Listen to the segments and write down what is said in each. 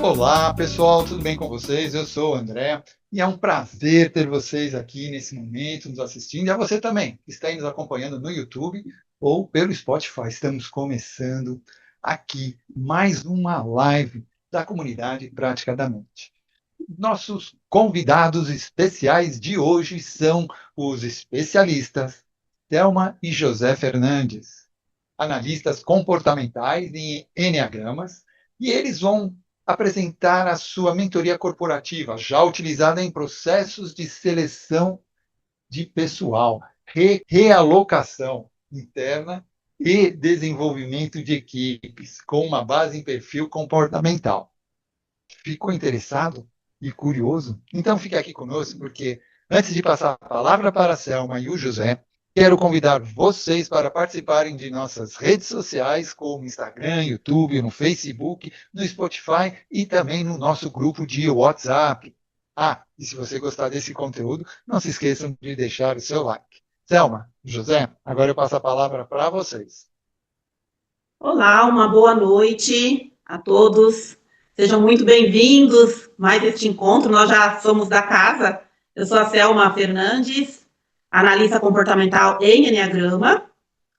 Olá, pessoal, tudo bem com vocês? Eu sou o André e é um prazer ter vocês aqui nesse momento nos assistindo e a você também, que está aí nos acompanhando no YouTube ou pelo Spotify. Estamos começando aqui mais uma live da comunidade Prática da Mente. Nossos convidados especiais de hoje são os especialistas Thelma e José Fernandes, analistas comportamentais em enneagramas, e eles vão apresentar a sua mentoria corporativa, já utilizada em processos de seleção de pessoal, realocação interna e desenvolvimento de equipes, com uma base em perfil comportamental. Ficou interessado e curioso? Então fique aqui conosco, porque antes de passar a palavra para a Selma e o José, quero convidar vocês para participarem de nossas redes sociais, como Instagram, YouTube, no Facebook, no Spotify e também no nosso grupo de WhatsApp. E se você gostar desse conteúdo, não se esqueçam de deixar o seu like. Selma, José, agora eu passo a palavra para vocês. Olá, uma boa noite a todos. Sejam muito bem-vindos a mais este encontro. Nós já somos da casa. Eu sou a Selma Fernandes, analista comportamental em enneagrama.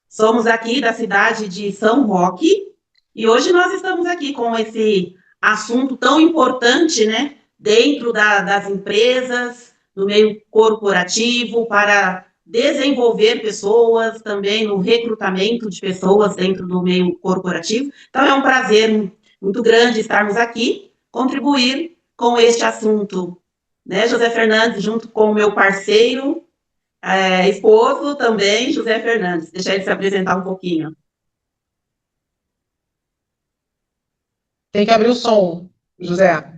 Somos aqui da cidade de São Roque e hoje nós estamos aqui com esse assunto tão importante, né, dentro das empresas, no meio corporativo, para desenvolver pessoas, também no recrutamento de pessoas dentro do meio corporativo. Então, é um prazer muito grande estarmos aqui, contribuir com este assunto, né, José Fernandes, junto com o meu parceiro, esposo também, José Fernandes. Deixa ele se apresentar um pouquinho. Tem que abrir o som, José.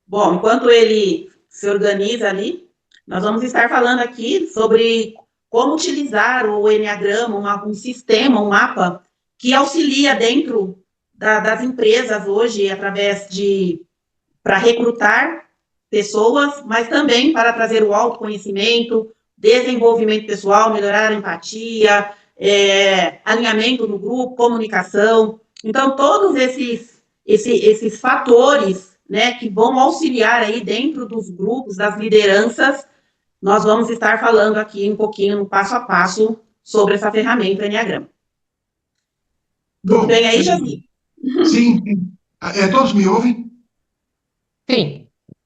Bom, enquanto ele se organiza ali, nós vamos estar falando aqui sobre como utilizar o enneagrama, um sistema, um mapa que auxilia dentro das empresas hoje, através para recrutar pessoas, mas também para trazer o autoconhecimento, desenvolvimento pessoal, melhorar a empatia, alinhamento no grupo, comunicação. Então, todos esses fatores, né, que vão auxiliar aí dentro dos grupos, das lideranças, nós vamos estar falando aqui um pouquinho no passo a passo sobre essa ferramenta Enneagrama. Tudo bem aí, Javi? Sim. Todos me ouvem? Sim.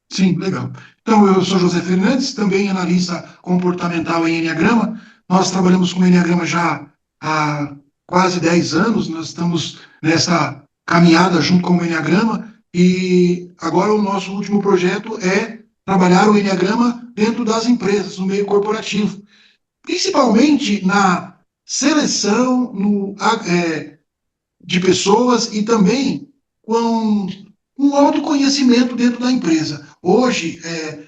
Sim, legal. Então, eu sou José Fernandes, também analista comportamental em Enneagrama. Nós trabalhamos com Enneagrama já há quase 10 anos, nós estamos nessa caminhada junto com o Enneagrama, e agora o nosso último projeto é trabalhar o Enneagrama dentro das empresas, no meio corporativo, principalmente na seleção de pessoas e também com um autoconhecimento dentro da empresa. Hoje,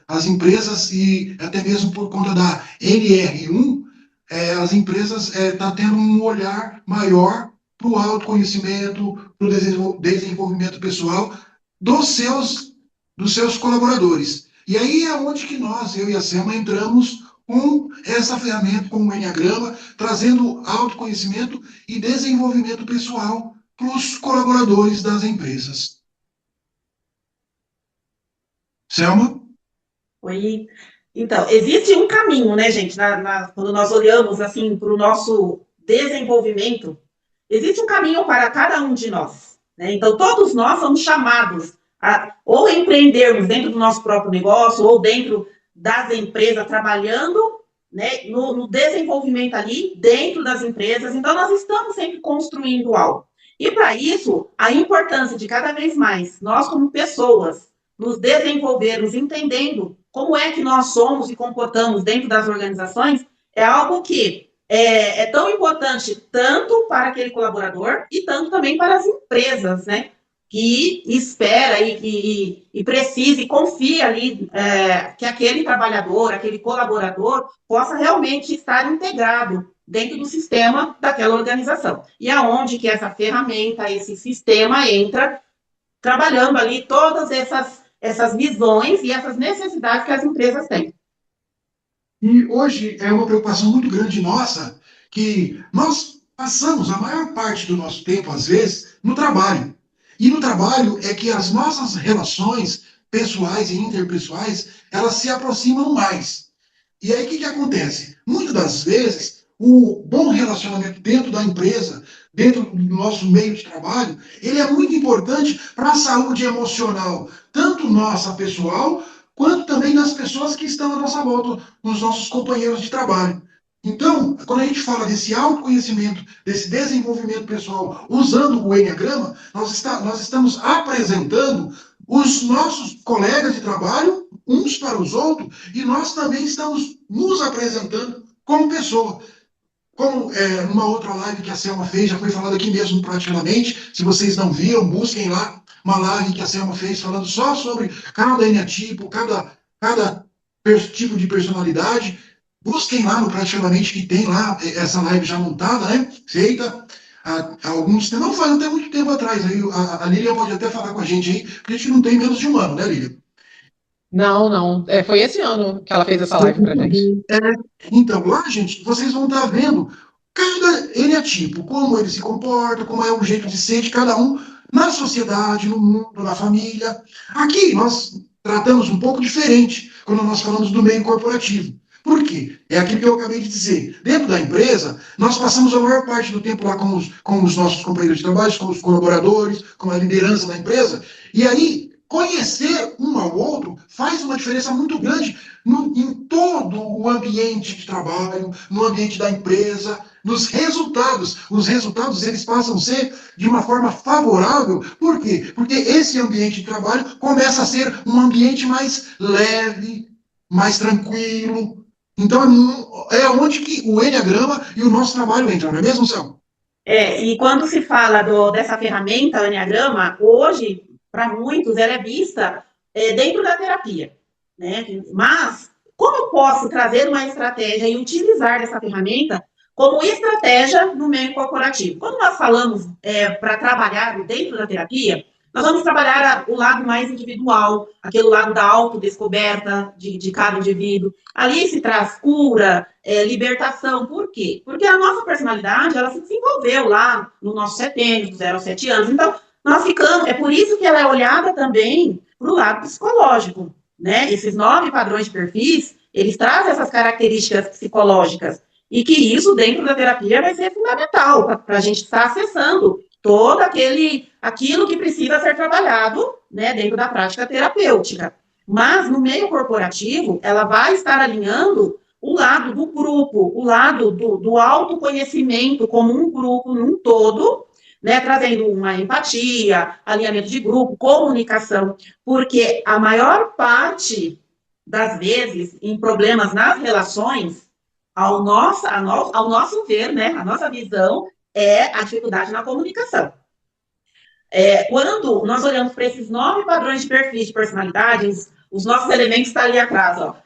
as empresas, e até mesmo por conta da NR1, as empresas estão tendo um olhar maior para o autoconhecimento, para o desenvolvimento pessoal dos seus colaboradores. E aí é onde que nós, eu e a Selma, entramos com essa ferramenta, com o Enneagrama, trazendo autoconhecimento e desenvolvimento pessoal para os colaboradores das empresas. Selma? Oi. Então, existe um caminho, né, gente, quando nós olhamos, assim, para o nosso desenvolvimento, existe um caminho para cada um de nós, né? Então, todos nós somos chamados a ou empreendermos dentro do nosso próprio negócio, ou dentro das empresas, trabalhando, né, no desenvolvimento ali, dentro das empresas. Então, nós estamos sempre construindo algo. E, para isso, a importância de cada vez mais, nós como pessoas, nos desenvolvermos, entendendo como é que nós somos e comportamos dentro das organizações, é algo que é tão importante tanto para aquele colaborador e tanto também para as empresas, né? Que espera e precisa e confia ali que aquele trabalhador, aquele colaborador possa realmente estar integrado dentro do sistema daquela organização. E aonde que essa ferramenta, esse sistema entra trabalhando ali todas essas visões e essas necessidades que as empresas têm. E hoje é uma preocupação muito grande nossa, que nós passamos a maior parte do nosso tempo, às vezes, no trabalho. E no trabalho é que as nossas relações pessoais e interpessoais, elas se aproximam mais. E aí o que acontece? Muitas das vezes, o bom relacionamento dentro da empresa, dentro do nosso meio de trabalho, ele é muito importante para a saúde emocional, tanto nossa pessoal, quanto também das pessoas que estão à nossa volta, dos nossos companheiros de trabalho. Então, quando a gente fala desse autoconhecimento, desse desenvolvimento pessoal, usando o Enneagrama, nós estamos apresentando os nossos colegas de trabalho uns para os outros e nós também estamos nos apresentando como pessoa. Como numa outra live que a Selma fez, já foi falado aqui mesmo praticamente, se vocês não viram, busquem lá uma live que a Selma fez falando só sobre cada eneatipo, cada tipo de personalidade. Busquem lá no Praticamente que tem lá essa live já montada, né? Feita há alguns tempos, não faz até muito tempo atrás. Aí, a Lilian pode até falar com a gente aí, porque a gente não tem menos de um ano, né, Lilian? Não, não. Foi esse ano que ela fez essa live pra gente. Então, lá, gente, vocês vão estar vendo cada eneatipo, como ele se comporta, como é o jeito de ser de cada um na sociedade, no mundo, na família. Aqui nós tratamos um pouco diferente quando nós falamos do meio corporativo. Por quê? É aquilo que eu acabei de dizer. Dentro da empresa, nós passamos a maior parte do tempo lá com os nossos companheiros de trabalho, com os colaboradores, com a liderança da empresa. E aí, conhecer um ao outro faz uma diferença muito grande em todo o ambiente de trabalho, no ambiente da empresa, nos resultados. Os resultados eles passam a ser de uma forma favorável. Por quê? Porque esse ambiente de trabalho começa a ser um ambiente mais leve, mais tranquilo. Então é onde que o Enneagrama e o nosso trabalho entram, não é mesmo, Céu? E quando se fala dessa ferramenta, o Enneagrama, hoje, para muitos, ela é vista dentro da terapia, né? Mas, como eu posso trazer uma estratégia e utilizar essa ferramenta como estratégia no meio corporativo? Quando nós falamos para trabalhar dentro da terapia, nós vamos trabalhar o lado mais individual, aquele lado da autodescoberta de cada indivíduo. Ali se traz cura, libertação. Por quê? Porque a nossa personalidade, ela se desenvolveu lá no nosso setênio, do 0 aos 7 anos. Então, nós ficamos, é por isso que ela é olhada também para o lado psicológico, né? Esses 9 padrões de perfis, eles trazem essas características psicológicas e que isso dentro da terapia vai ser fundamental para a gente estar acessando todo aquilo que precisa ser trabalhado, né, dentro da prática terapêutica. Mas no meio corporativo, ela vai estar alinhando o lado do grupo, o lado do autoconhecimento como um grupo num todo, né, trazendo uma empatia, alinhamento de grupo, comunicação, porque a maior parte das vezes, em problemas nas relações, ao nosso ver, né, a nossa visão é a dificuldade na comunicação. Quando nós olhamos para esses 9 padrões de perfis de personalidade, os nossos elementos estão ali atrás, ó.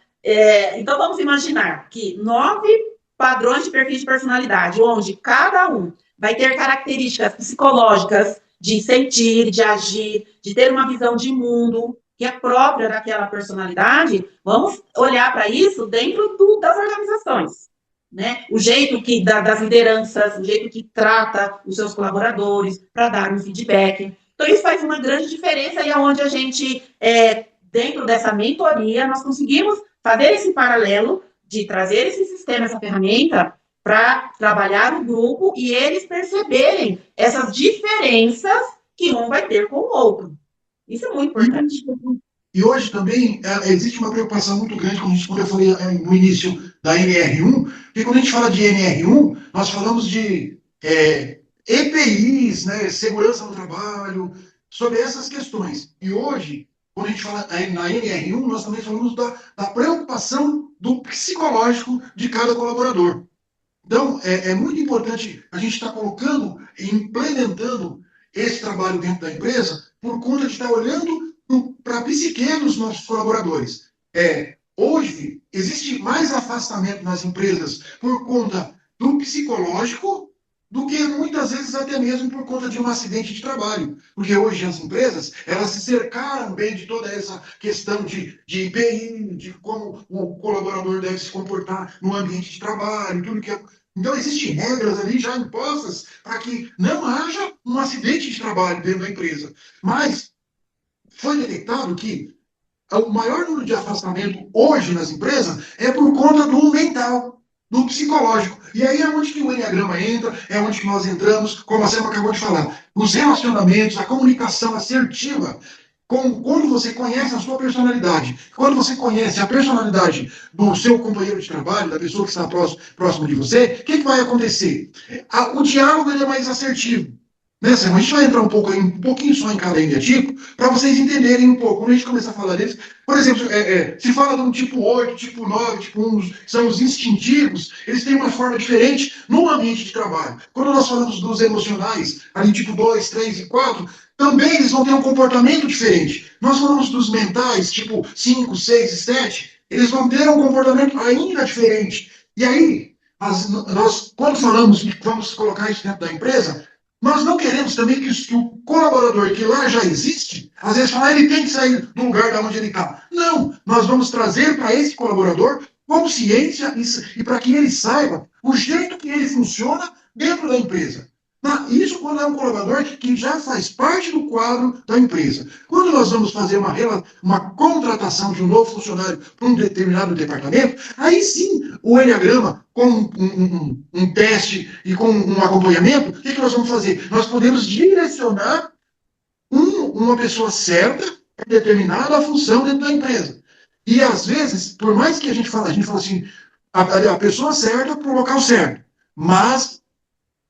Então, vamos imaginar que 9 padrões de perfis de personalidade, onde cada um vai ter características psicológicas de sentir, de agir, de ter uma visão de mundo que é própria daquela personalidade. Vamos olhar para isso dentro das organizações, né? O jeito das lideranças, o jeito que trata os seus colaboradores para dar um feedback. Então, isso faz uma grande diferença e é onde a gente, dentro dessa mentoria, nós conseguimos fazer esse paralelo de trazer esse sistema, essa ferramenta, para trabalhar o grupo e eles perceberem essas diferenças que um vai ter com o outro. Isso é muito importante. E hoje também existe uma preocupação muito grande, como eu falei no início da NR1, porque quando a gente fala de NR1, nós falamos de EPIs, né, segurança no trabalho, sobre essas questões. E hoje, quando a gente fala na NR1, nós também falamos da preocupação do psicológico de cada colaborador. Então, é muito importante a gente estar colocando e implementando esse trabalho dentro da empresa por conta de estar olhando para a psique dos nossos colaboradores. Hoje, existe mais afastamento nas empresas por conta do psicológico do que muitas vezes até mesmo por conta de um acidente de trabalho. Porque hoje as empresas, elas se cercaram bem de toda essa questão de IPI, de como o colaborador deve se comportar no ambiente de trabalho, tudo que Então, existem regras ali já impostas para que não haja um acidente de trabalho dentro da empresa. Mas foi detectado que o maior número de afastamento hoje nas empresas é por conta do mental, do psicológico. E aí é onde que o Enneagrama entra, é onde que nós entramos, como a Selma acabou de falar. Os relacionamentos, a comunicação assertiva, quando você conhece a sua personalidade, quando você conhece a personalidade do seu companheiro de trabalho, da pessoa que está próximo de você, o que vai acontecer? O diálogo ele é mais assertivo. Né, Sam? A gente vai entrar um pouquinho só em cada tipo, para vocês entenderem um pouco. Quando a gente começar a falar deles, por exemplo, se fala de um tipo 8, tipo 9, tipo 1, são os instintivos, eles têm uma forma diferente no ambiente de trabalho. Quando nós falamos dos emocionais, ali tipo 2, 3 e 4, também eles vão ter um comportamento diferente. Nós falamos dos mentais, tipo 5, 6 e 7, eles vão ter um comportamento ainda diferente. E aí, nós, quando falamos que vamos colocar isso dentro da empresa, nós não queremos também que o colaborador que lá já existe, às vezes fala, ele tem que sair do lugar de onde ele está. Não, nós vamos trazer para esse colaborador consciência e para que ele saiba o jeito que ele funciona dentro da empresa. Isso quando é um colaborador que já faz parte do quadro da empresa. Quando nós vamos fazer uma contratação de um novo funcionário para um determinado departamento, aí sim o Enneagrama, com um teste e com um acompanhamento, o que nós vamos fazer? Nós podemos direcionar uma pessoa certa para determinada função dentro da empresa. E às vezes, por mais que a gente fala assim, a pessoa certa para o local certo, mas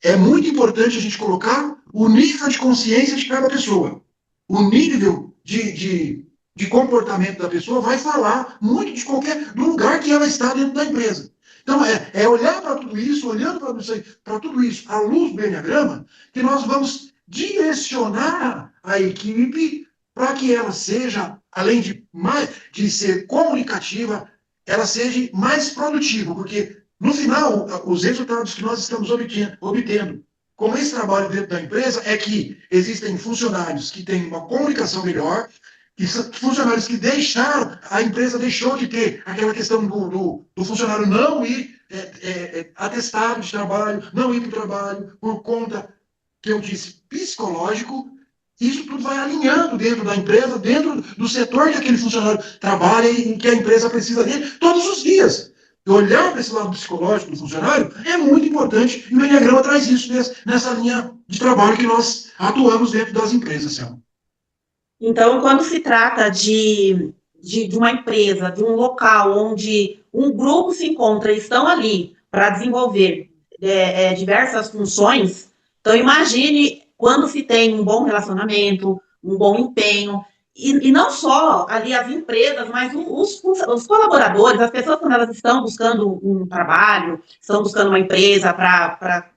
é muito importante a gente colocar o nível de consciência de cada pessoa. O nível de comportamento da pessoa vai falar muito do lugar que ela está dentro da empresa. Então, é olhar para tudo isso, olhando para tudo isso à luz do Enneagrama, que nós vamos direcionar a equipe para que ela seja, além de ser comunicativa, ela seja mais produtiva, porque no final, os resultados que nós estamos obtendo com esse trabalho dentro da empresa é que existem funcionários que têm uma comunicação melhor, funcionários que a empresa deixou de ter aquela questão do funcionário não ir atestado de trabalho, não ir para o trabalho, por conta, que eu disse, psicológico. Isso tudo vai alinhando dentro da empresa, dentro do setor que aquele funcionário trabalha e que a empresa precisa dele todos os dias. Olhar para esse lado psicológico do funcionário é muito importante e o Enneagrama traz isso nessa linha de trabalho que nós atuamos dentro das empresas, Selma. Então, quando se trata de uma empresa, de um local onde um grupo se encontra e estão ali para desenvolver diversas funções, então imagine quando se tem um bom relacionamento, um bom empenho, e não só ali as empresas, mas os colaboradores, as pessoas quando elas estão buscando um trabalho, estão buscando uma empresa para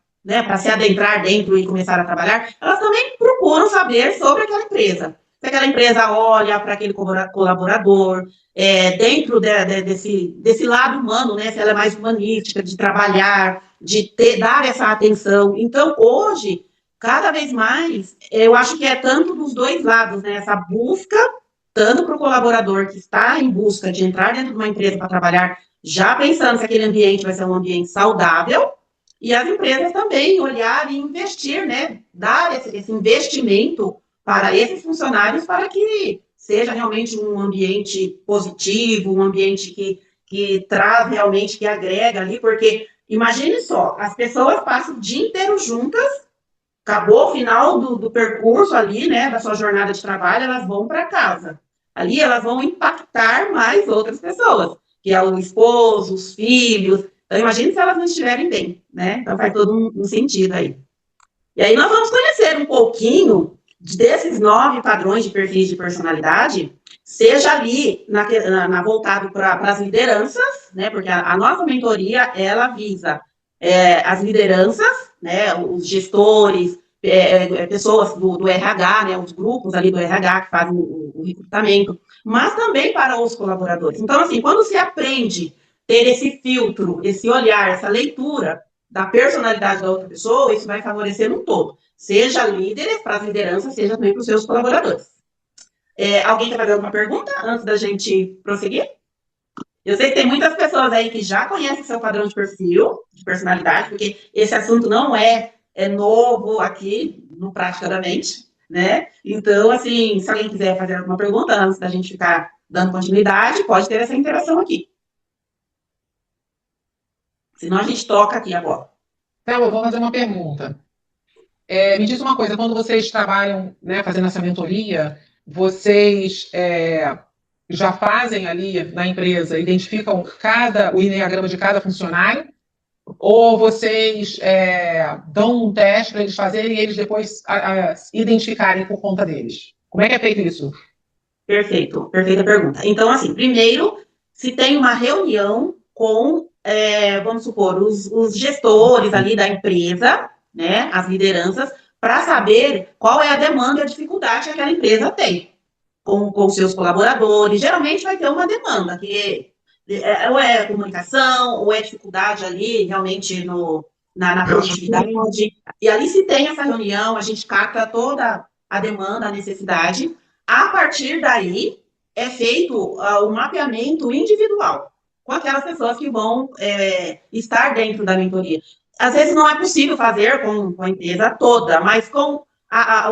se adentrar dentro e começar a trabalhar, elas também procuram saber sobre aquela empresa. Se aquela empresa olha para aquele colaborador, dentro desse lado humano, né, se ela é mais humanística, de trabalhar, dar essa atenção. Então, hoje, cada vez mais, eu acho que é tanto dos dois lados, né, essa busca, tanto para o colaborador que está em busca de entrar dentro de uma empresa para trabalhar, já pensando se aquele ambiente vai ser um ambiente saudável, e as empresas também olhar e investir, né, dar esse investimento para esses funcionários, para que seja realmente um ambiente positivo, um ambiente que traz realmente, que agrega ali, porque imagine só, as pessoas passam o dia inteiro juntas, acabou o final do percurso ali, né, da sua jornada de trabalho, elas vão para casa. Ali elas vão impactar mais outras pessoas, que é o esposo, os filhos. Então, imagine se elas não estiverem bem, né? Então, faz todo um sentido aí. E aí nós vamos conhecer um pouquinho desses 9 padrões de perfis de personalidade, seja ali voltado para as lideranças, né? Porque a nossa mentoria, ela visa as lideranças, né? Os gestores, pessoas do RH, né? Os grupos ali do RH que fazem o recrutamento, mas também para os colaboradores. Então, assim, quando se aprende ter esse filtro, esse olhar, essa leitura da personalidade da outra pessoa, isso vai favorecer no todo. Seja líderes para as lideranças, seja também para os seus colaboradores. Alguém quer fazer alguma pergunta antes da gente prosseguir? Eu sei que tem muitas pessoas aí que já conhecem seu padrão de perfil, de personalidade, porque esse assunto não é novo aqui no Praticamente, né? Então, assim, se alguém quiser fazer alguma pergunta antes da gente ficar dando continuidade, pode ter essa interação aqui. Senão a gente toca aqui agora. Thelma, eu vou fazer uma pergunta. Me diz uma coisa, quando vocês trabalham, né, fazendo essa mentoria, vocês já fazem ali na empresa, identificam o enneagrama de cada funcionário? Ou vocês dão um teste para eles fazerem e eles depois identificarem por conta deles? Como é que é feito isso? Perfeito, perfeita pergunta. Então, assim, primeiro, se tem uma reunião com, vamos supor, os gestores ali da empresa, né, as lideranças, para saber qual é a demanda e a dificuldade que aquela empresa tem com seus colaboradores. Geralmente vai ter uma demanda, que ou é comunicação, ou é dificuldade ali realmente na produtividade. E ali se tem essa reunião, a gente capta toda a demanda, a necessidade. A partir daí, é feito o mapeamento individual com aquelas pessoas que vão estar dentro da mentoria. Às vezes não é possível fazer com a empresa toda, mas com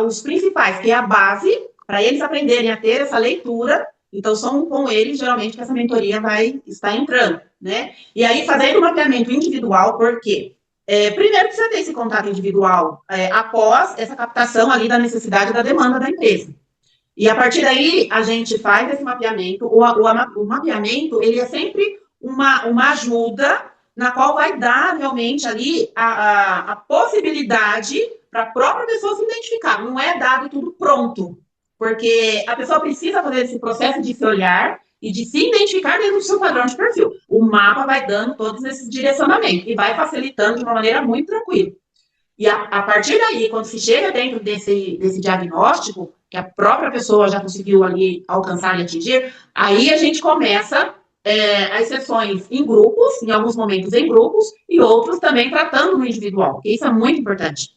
os principais, que é a base, para eles aprenderem a ter essa leitura. Então, são com eles, geralmente, que essa mentoria vai estar entrando, né? E aí, fazendo o mapeamento individual, por quê? Primeiro, precisa ter esse contato individual após essa captação ali da necessidade da demanda da empresa. E a partir daí, a gente faz esse mapeamento. O mapeamento, ele é sempre uma ajuda na qual vai dar realmente ali a possibilidade para a própria pessoa se identificar. Não é dado tudo pronto, porque a pessoa precisa fazer esse processo de se olhar e de se identificar dentro do seu padrão de perfil. O mapa vai dando todos esses direcionamentos e vai facilitando de uma maneira muito tranquila. E a partir daí, quando se chega dentro desse diagnóstico, que a própria pessoa já conseguiu ali alcançar e atingir, aí a gente começa as sessões em grupos, em alguns momentos em grupos, e outros também tratando no individual, que isso é muito importante.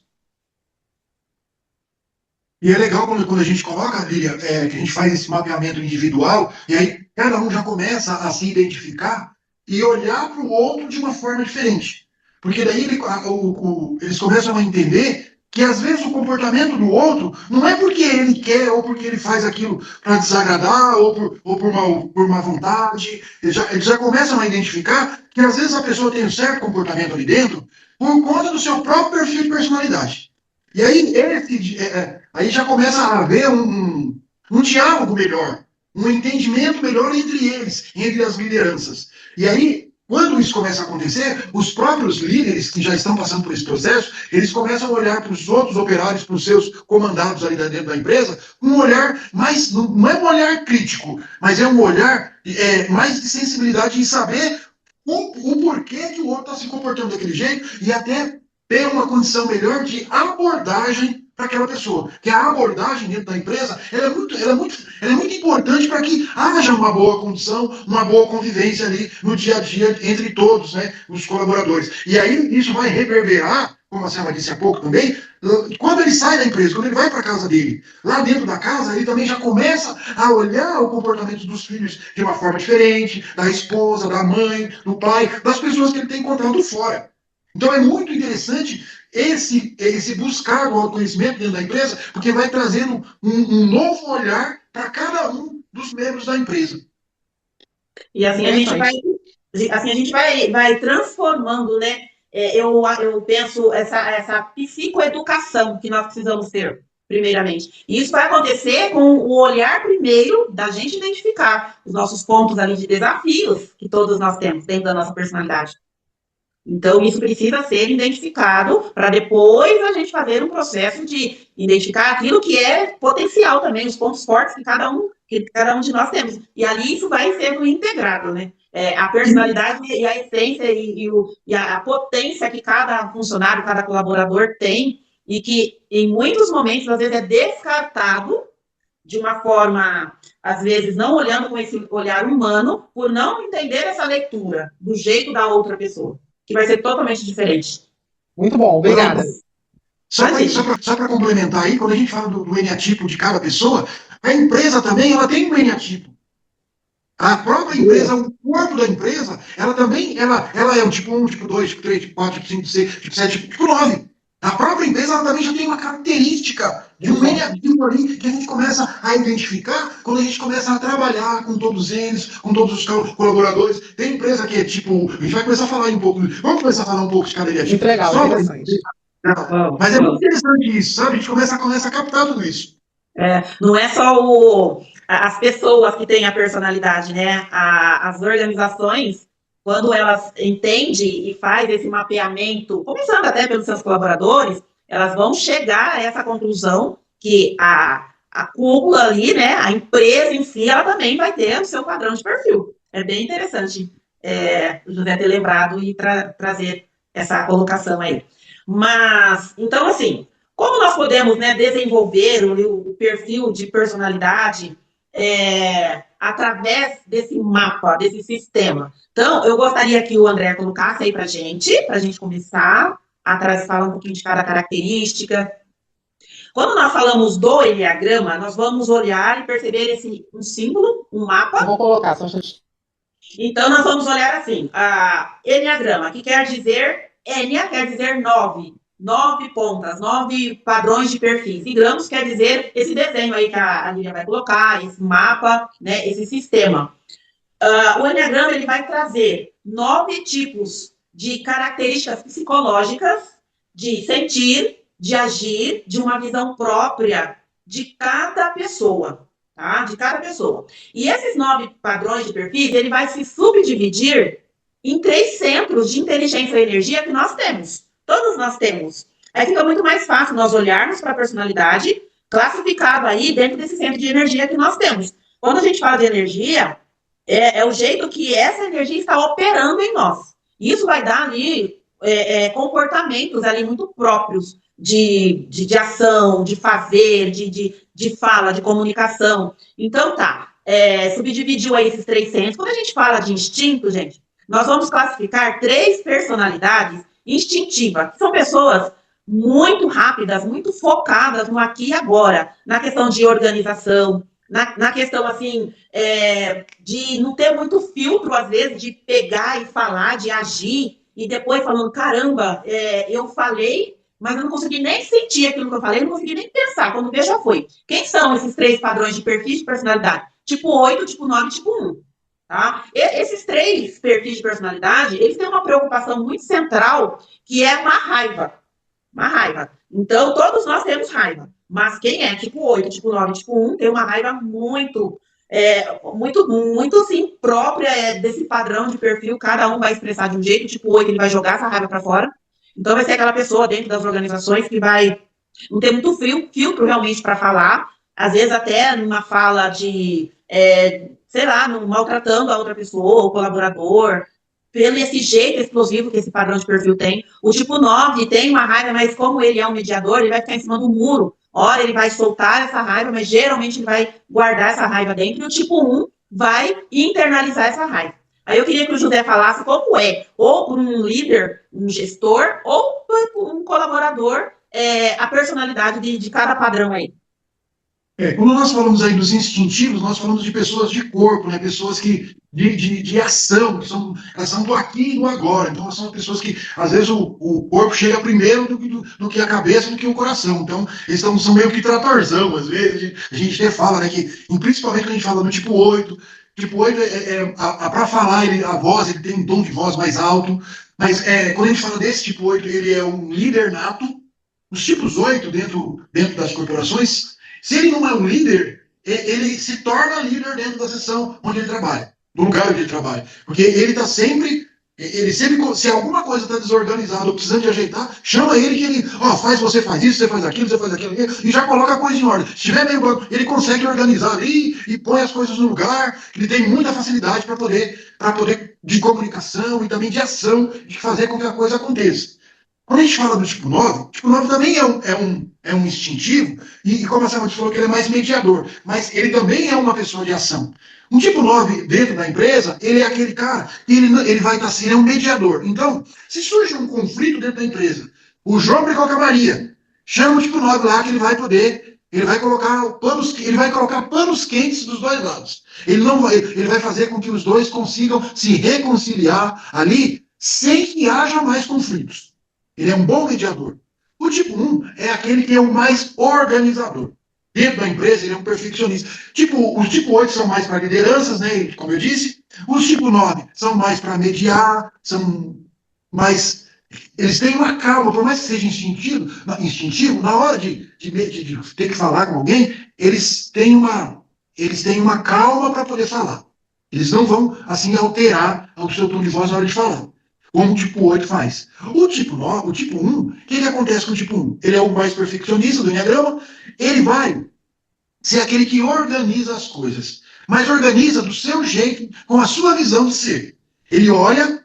E é legal quando a gente coloca, Lília, que a gente faz esse mapeamento individual, e aí cada um já começa a se identificar e olhar para o outro de uma forma diferente. Porque daí eles começam a entender que às vezes o comportamento do outro não é porque ele quer ou porque ele faz aquilo para desagradar ou por má vontade. Eles já começam a identificar que às vezes a pessoa tem um certo comportamento ali dentro por conta do seu próprio perfil de personalidade. E aí, aí já começa a haver um diálogo melhor, um entendimento melhor entre eles, entre as lideranças. E aí, quando isso começa a acontecer, os próprios líderes que já estão passando por esse processo, eles começam a olhar para os outros operários, para os seus comandados ali dentro da empresa, com um olhar mais, não é um olhar crítico, mas é um olhar mais de sensibilidade em saber o porquê que o outro está se comportando daquele jeito e até ter uma condição melhor de abordagem para aquela pessoa. Que a abordagem dentro da empresa ela é muito importante para que haja uma boa condição, uma boa convivência ali no dia a dia entre todos, né, os colaboradores. E aí isso vai reverberar, como a Selma disse há pouco também, quando ele sai da empresa, quando ele vai para a casa dele. Lá dentro da casa, ele também já começa a olhar o comportamento dos filhos de uma forma diferente, da esposa, da mãe, do pai, das pessoas que ele tem encontrado fora. Então é muito interessante esse buscar o autoconhecimento dentro da empresa, porque vai trazendo um novo olhar para cada um dos membros da empresa. E assim a gente vai transformando, né? Eu penso essa psicoeducação que nós precisamos ter, primeiramente. E isso vai acontecer com o olhar primeiro da gente identificar os nossos pontos ali de desafios que todos nós temos dentro da nossa personalidade. Então, isso precisa ser identificado para depois a gente fazer um processo de identificar aquilo que é potencial também, os pontos fortes que cada um de nós temos. E ali isso vai sendo integrado, né? A personalidade e a essência e a potência que cada funcionário, cada colaborador tem e que, em muitos momentos, às vezes é descartado de uma forma, às vezes, não olhando com esse olhar humano, por não entender essa leitura do jeito da outra pessoa, que vai ser totalmente diferente. Muito bom, obrigada. Só para complementar aí, quando a gente fala do eneatipo de cada pessoa, a empresa também ela tem um eneatipo. A própria empresa, o corpo da empresa, ela também ela é o tipo 1, tipo 2, tipo 3, tipo 4, tipo 5, tipo 6, tipo 7, tipo 9. A própria empresa ela também já tem uma característica de um mecanismo ali que a gente começa a identificar quando a gente começa a trabalhar com todos eles, com todos os colaboradores. Tem empresa que é tipo, a gente vai começar a falar um pouco, vamos começar a falar um pouco de cada Muito legal, só interessante. mas é muito interessante isso, sabe? A gente começa a captar tudo isso. Não é só as pessoas que têm a personalidade, né? As organizações, quando elas entendem e faz esse mapeamento, começando até pelos seus colaboradores, elas vão chegar a essa conclusão que a cúpula ali, né? A empresa em si, ela também vai ter o seu padrão de perfil. É bem interessante o José ter lembrado e trazer essa colocação aí. Mas, então, assim, como nós podemos, né, desenvolver o perfil de personalidade através desse mapa, desse sistema? Então, eu gostaria que o André colocasse aí para a gente começar a falar um pouquinho de cada característica. Quando nós falamos do Enneagrama, nós vamos olhar e perceber um símbolo, um mapa. Eu vou colocar, só Então, nós vamos olhar assim, Enneagrama, que quer dizer, Enia quer dizer 9. 9 pontas, 9 padrões de perfis. E gramos quer dizer esse desenho aí que a Lívia vai colocar, esse mapa, né, esse sistema. O Enneagrama ele vai trazer 9 tipos de características psicológicas, de sentir, de agir, de uma visão própria de cada pessoa. Tá? De cada pessoa. E esses 9 padrões de perfis, ele vai se subdividir em 3 centros de inteligência e energia que nós temos. Todos nós temos. Aí fica muito mais fácil nós olharmos para a personalidade classificado aí dentro desse centro de energia que nós temos. Quando a gente fala de energia, é o jeito que essa energia está operando em nós. Isso vai dar ali comportamentos ali muito próprios de ação, de fazer, de fala, de comunicação. Então, subdividiu aí esses 3 centros. Quando a gente fala de instinto, gente, nós vamos classificar 3 personalidades instintivas, que são pessoas muito rápidas, muito focadas no aqui e agora, na questão de organização, na questão, assim, de não ter muito filtro, às vezes, de pegar e falar, de agir, e depois falando, caramba, eu falei, mas eu não consegui nem sentir aquilo que eu falei, não consegui nem pensar, quando veio já foi. Quem são esses 3 padrões de perfis de personalidade? Tipo 8, tipo 9, tipo 1. Tá? Esses 3 perfis de personalidade, eles têm uma preocupação muito central, que é uma raiva. Uma raiva. Então, todos nós temos raiva. Mas quem é tipo 8, tipo 9, tipo 1, tem uma raiva muito, assim, própria desse padrão de perfil. Cada um vai expressar de um jeito. Tipo 8, ele vai jogar essa raiva para fora. Então, vai ser aquela pessoa dentro das organizações que vai não ter muito filtro realmente para falar. Às vezes, até numa fala de, sei lá, maltratando a outra pessoa, o colaborador, pelo esse jeito explosivo que esse padrão de perfil tem. O tipo 9 tem uma raiva, mas como ele é um mediador, ele vai ficar em cima do muro. Ora, ele vai soltar essa raiva, mas geralmente ele vai guardar essa raiva dentro. E o tipo 1 vai internalizar essa raiva. Aí eu queria que o José falasse como ou por um líder, um gestor, ou por um colaborador, a personalidade de cada padrão aí. Quando nós falamos aí dos instintivos, nós falamos de pessoas de corpo, né? Pessoas que de ação, elas são do aqui e do agora. Então, são pessoas que, às vezes, o corpo chega primeiro do que a cabeça, do que o coração. Então, eles são meio que tratorzão, às vezes. A gente até fala, né, que, principalmente quando a gente fala no tipo 8, tipo 8, para falar, a voz, ele tem um tom de voz mais alto. Mas quando a gente fala desse tipo 8, ele é um líder nato. Os tipos 8, dentro das corporações, se ele não é um líder, ele se torna líder dentro da seção onde ele trabalha, do lugar onde ele trabalha. Porque ele está sempre, se alguma coisa está desorganizada ou precisando de ajeitar, chama ele que ele, você faz isso, você faz aquilo, e já coloca a coisa em ordem. Se estiver meio branco, ele consegue organizar ali e põe as coisas no lugar. Ele tem muita facilidade para poder de comunicação e também de ação, de fazer com que a coisa aconteça. Quando a gente fala do tipo 9, o tipo 9 também é um instintivo, e como a Samantha falou que ele é mais mediador, mas ele também é uma pessoa de ação. Um tipo 9 dentro da empresa, ele é aquele cara, ele vai estar sendo um mediador. Então, se surge um conflito dentro da empresa, o João brigou com a Maria, chama o tipo 9 lá que ele vai poder ele vai colocar panos quentes dos dois lados. Ele vai fazer com que os dois consigam se reconciliar ali sem que haja mais conflitos. Ele é um bom mediador. O tipo 1 é aquele que é o mais organizador. Dentro da empresa, ele é um perfeccionista. Os tipo 8 são mais para lideranças, né? Como eu disse. Os tipo 9 são mais para mediar, são mais. Eles têm uma calma, por mais que seja instintivo, na hora de ter que falar com alguém, eles têm uma calma para poder falar. Eles não vão, assim, alterar o seu tom de voz na hora de falar, como o tipo 8 faz. O tipo 1, o que acontece com o tipo 1? Ele é o mais perfeccionista do Enneagrama, ele vai ser aquele que organiza as coisas, mas organiza do seu jeito, com a sua visão de ser. Ele olha,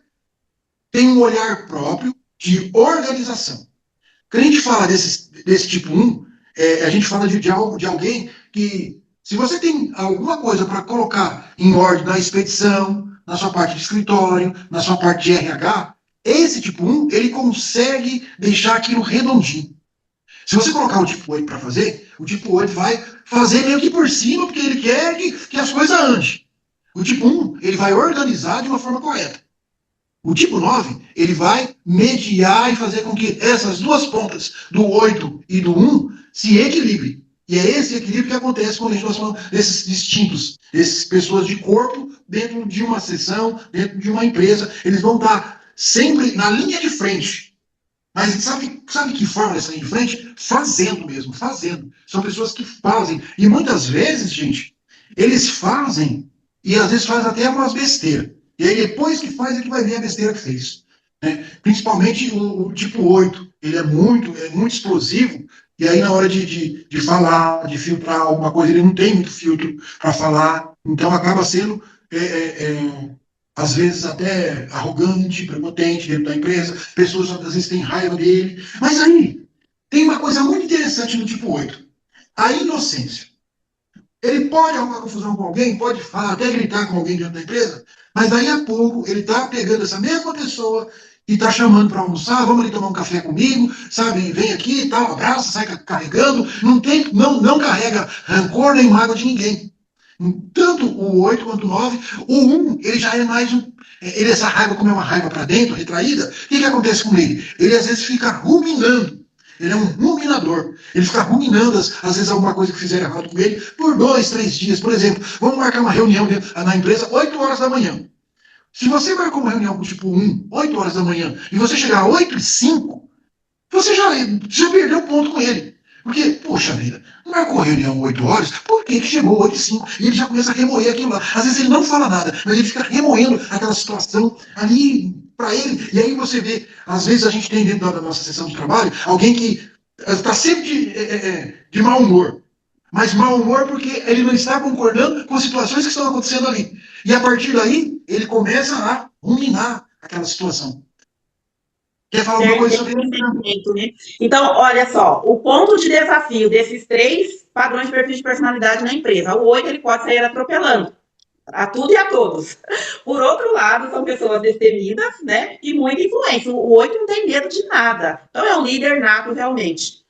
tem um olhar próprio de organização. Quando a gente fala desse tipo 1, a gente fala de alguém que, se você tem alguma coisa para colocar em ordem na expedição, na sua parte de escritório, na sua parte de RH, esse tipo 1, ele consegue deixar aquilo redondinho. Se você colocar o tipo 8 para fazer, o tipo 8 vai fazer meio que por cima, porque ele quer que as coisas andem. O tipo 1, ele vai organizar de uma forma correta. O tipo 9, ele vai mediar e fazer com que essas duas pontas, do 8 e do 1, se equilibrem. E é esse equilíbrio que acontece quando a gente está falando desses distintos, dessas pessoas de corpo dentro de uma sessão, dentro de uma empresa. Eles vão estar sempre na linha de frente. Mas sabe que forma essa linha de frente? Fazendo mesmo, fazendo. São pessoas que fazem. E muitas vezes, gente, eles fazem, e às vezes fazem até umas besteiras. E aí depois que faz é que vai ver a besteira que fez. Né? Principalmente o tipo 8. Ele é muito explosivo, e aí na hora de falar, de filtrar alguma coisa, ele não tem muito filtro para falar. Então acaba sendo, às vezes, até arrogante, prepotente dentro da empresa. Pessoas às vezes têm raiva dele. Mas aí tem uma coisa muito interessante no tipo 8. A inocência. Ele pode arrumar confusão com alguém, pode falar, até gritar com alguém dentro da empresa, mas daí a pouco ele está pegando essa mesma pessoa e está chamando para almoçar, vamos ali tomar um café comigo, sabe, vem aqui e tal, abraça, sai carregando, não carrega rancor nem mágoa de ninguém. Tanto o 8 quanto o 9, o 1, ele já é mais ele, essa raiva, como é uma raiva para dentro, retraída, o que acontece com ele? Ele às vezes fica ruminando. Ele é um ruminador. Ele fica ruminando, às vezes, alguma coisa que fizeram errado com ele, por 2, 3 dias. Por exemplo, vamos marcar uma reunião na empresa 8 horas da manhã. Se você marcou uma reunião com tipo 1, 8 horas da manhã, e você chegar a 8h05, você já perdeu o ponto com ele. Porque, poxa vida, marcou a reunião 8 horas, por que chegou 8h05? E ele já começa a remoer aquilo lá. Às vezes ele não fala nada, mas ele fica remoendo aquela situação ali para ele. E aí você vê, às vezes a gente tem dentro da nossa sessão de trabalho, alguém que está sempre de mau humor. Mas mau humor porque ele não está concordando com as situações que estão acontecendo ali. E a partir daí, ele começa a ruminar aquela situação. Quer falar alguma coisa sobre isso? Né? Então, olha só, o ponto de desafio desses 3 padrões de perfil de personalidade na empresa. O 8, ele pode sair atropelando a tudo e a todos. Por outro lado, são pessoas destemidas, né, e muita influência. O 8 não tem medo de nada. Então, é um líder nato, realmente.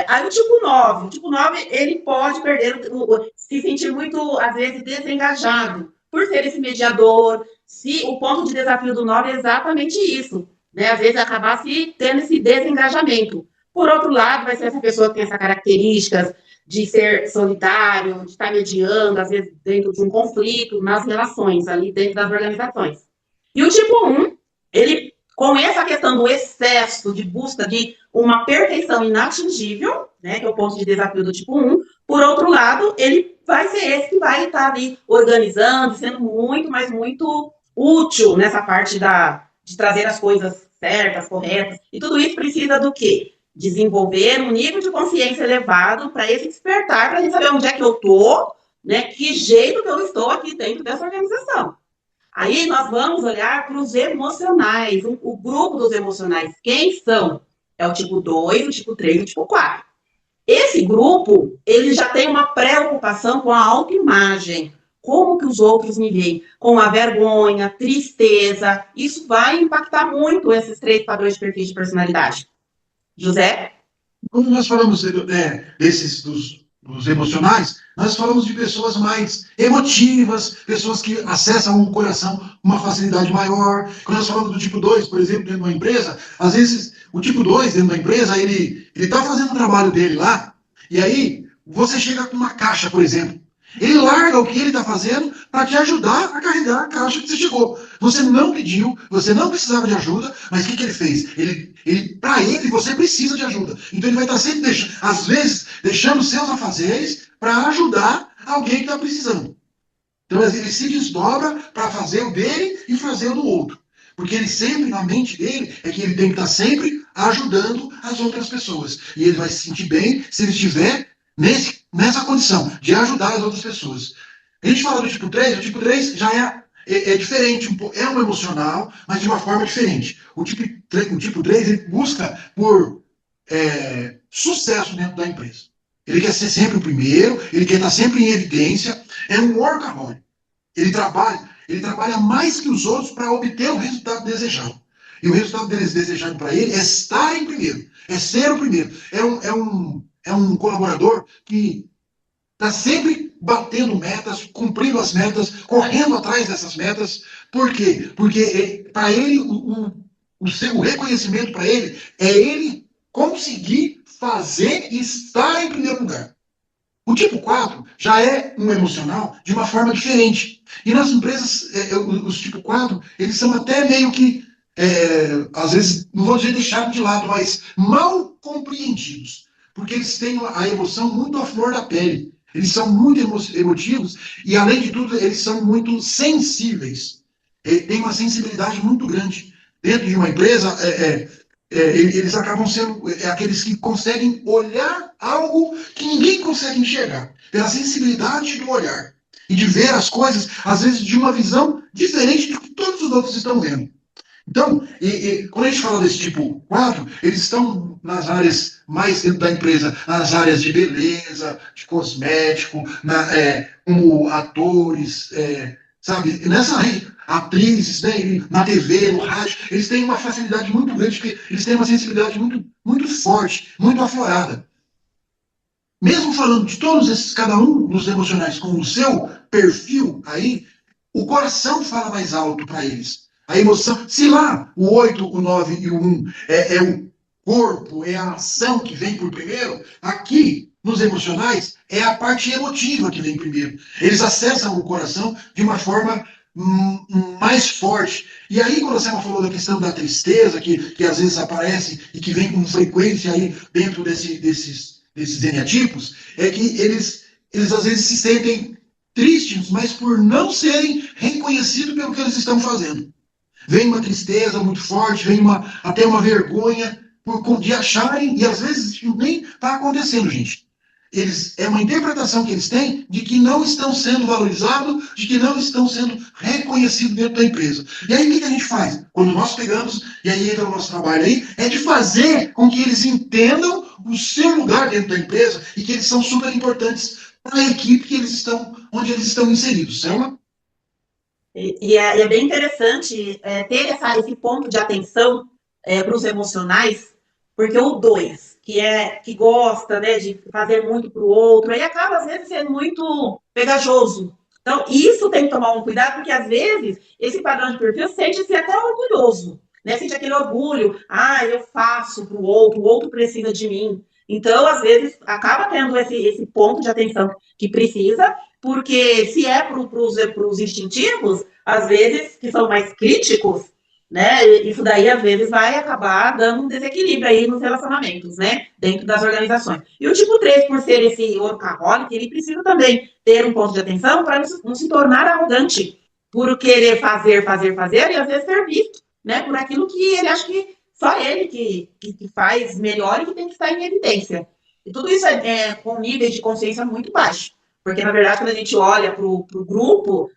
Aí o tipo 9, ele pode se sentir muito, às vezes, desengajado, por ser esse mediador. O ponto de desafio do 9 é exatamente isso. Né, às vezes acabar tendo esse desengajamento. Por outro lado, vai ser essa pessoa que tem essas características de ser solidário, de estar mediando, às vezes dentro de um conflito, nas relações, ali dentro das organizações. E o tipo 1, ele, com essa questão do excesso de busca de uma perfeição inatingível, né, que é o ponto de desafio do tipo 1, por outro lado, ele vai ser esse que vai estar ali organizando, sendo muito, mas muito útil nessa parte de trazer as coisas certas, corretas. E tudo isso precisa do quê? Desenvolver um nível de consciência elevado para esse despertar, para a gente saber onde é que eu estou, né? Que jeito que eu estou aqui dentro dessa organização. Aí nós vamos olhar para os emocionais, o grupo dos emocionais. Quem são? É o tipo 2, o tipo 3 e o tipo 4. Esse grupo, ele já tem uma preocupação com a autoimagem. Como que os outros me veem? Com a vergonha, tristeza. Isso vai impactar muito esses 3 padrões de perfil de personalidade. José? Quando nós falamos dos emocionais, nós falamos de pessoas mais emotivas, pessoas que acessam o coração com uma facilidade maior. Quando nós falamos do tipo 2, por exemplo, dentro de uma empresa, às vezes o tipo 2 dentro da empresa, ele está fazendo o trabalho dele lá, e aí você chega com uma caixa, por exemplo. Ele larga o que ele está fazendo para te ajudar a carregar a caixa que você chegou. Você não pediu, você não precisava de ajuda, mas o que ele fez? Para ele, você precisa de ajuda. Então ele vai estar sempre, às vezes, deixando seus afazeres para ajudar alguém que está precisando. Então ele se desdobra para fazer o dele e fazer o do outro. Porque ele sempre, na mente dele, é que ele tem que estar sempre ajudando as outras pessoas. E ele vai se sentir bem se ele estiver nessa condição de ajudar as outras pessoas. A gente fala do tipo 3, o tipo 3 já é diferente, é um emocional, mas de uma forma diferente. O tipo 3 ele busca por sucesso dentro da empresa. Ele quer ser sempre o primeiro, ele quer estar sempre em evidência, é um workaholic. Ele trabalha mais que os outros para obter o resultado desejado. E o resultado desejado para ele é estar em primeiro, é ser o primeiro. É um colaborador que está sempre batendo metas, cumprindo as metas, correndo atrás dessas metas. Por quê? Porque para ele, o reconhecimento para ele é ele conseguir fazer e estar em primeiro lugar. O tipo 4 já é um emocional de uma forma diferente. E nas empresas, os tipo 4, eles são até meio que, às vezes, não vou dizer deixados de lado, mas mal compreendidos. Porque eles têm a emoção muito à flor da pele. Eles são muito emotivos e, além de tudo, eles são muito sensíveis. Tem uma sensibilidade muito grande. Dentro de uma empresa, eles acabam sendo aqueles que conseguem olhar algo que ninguém consegue enxergar, pela sensibilidade do olhar, e de ver as coisas, às vezes, de uma visão diferente do que todos os outros estão vendo. Então, quando a gente fala desse tipo 4, eles estão nas áreas mais dentro da empresa, nas áreas de beleza, de cosmético, como atores, sabe? Nessa área, atrizes, né? Na TV, no rádio, eles têm uma facilidade muito grande, porque eles têm uma sensibilidade muito, muito forte, muito aflorada. Mesmo falando de todos esses, cada um dos emocionais com o seu perfil aí, o coração fala mais alto para eles. A emoção, se lá o 8, o 9 e o 1 é o corpo, é a ação que vem por primeiro, aqui, nos emocionais, é a parte emotiva que vem primeiro. Eles acessam o coração de uma forma mais forte. E aí, quando você falou da questão da tristeza, que às vezes aparece e que vem com frequência aí dentro desses eneatipos, é que eles às vezes se sentem tristes, mas por não serem reconhecidos pelo que eles estão fazendo. Vem uma tristeza muito forte, vem até uma vergonha de acharem, e às vezes nem está acontecendo, gente. É uma interpretação que eles têm de que não estão sendo valorizados, de que não estão sendo reconhecidos dentro da empresa. E aí o que a gente faz? Quando nós pegamos, e aí entra o nosso trabalho aí, é de fazer com que eles entendam o seu lugar dentro da empresa e que eles são super importantes para a equipe onde eles estão inseridos, certo? E é bem interessante ter esse ponto de atenção para os emocionais, porque o 2, que gosta, né, de fazer muito para o outro, aí acaba, às vezes, sendo muito pegajoso. Então, isso tem que tomar um cuidado, porque, às vezes, esse padrão de perfil sente-se até orgulhoso, né? Sente aquele orgulho, eu faço para o outro precisa de mim. Então, às vezes, acaba tendo esse ponto de atenção que precisa, porque se é para os instintivos, às vezes, que são mais críticos, né? Isso daí, às vezes, vai acabar dando um desequilíbrio aí nos relacionamentos, né? Dentro das organizações. E o tipo 3, por ser esse workaholic, ele precisa também ter um ponto de atenção para não se tornar arrogante, por querer fazer, e às vezes ser visto, né? Por aquilo que ele acha que só ele que faz melhor e que tem que estar em evidência. E tudo isso com níveis de consciência muito baixo. Porque, na verdade, quando a gente olha para o grupo,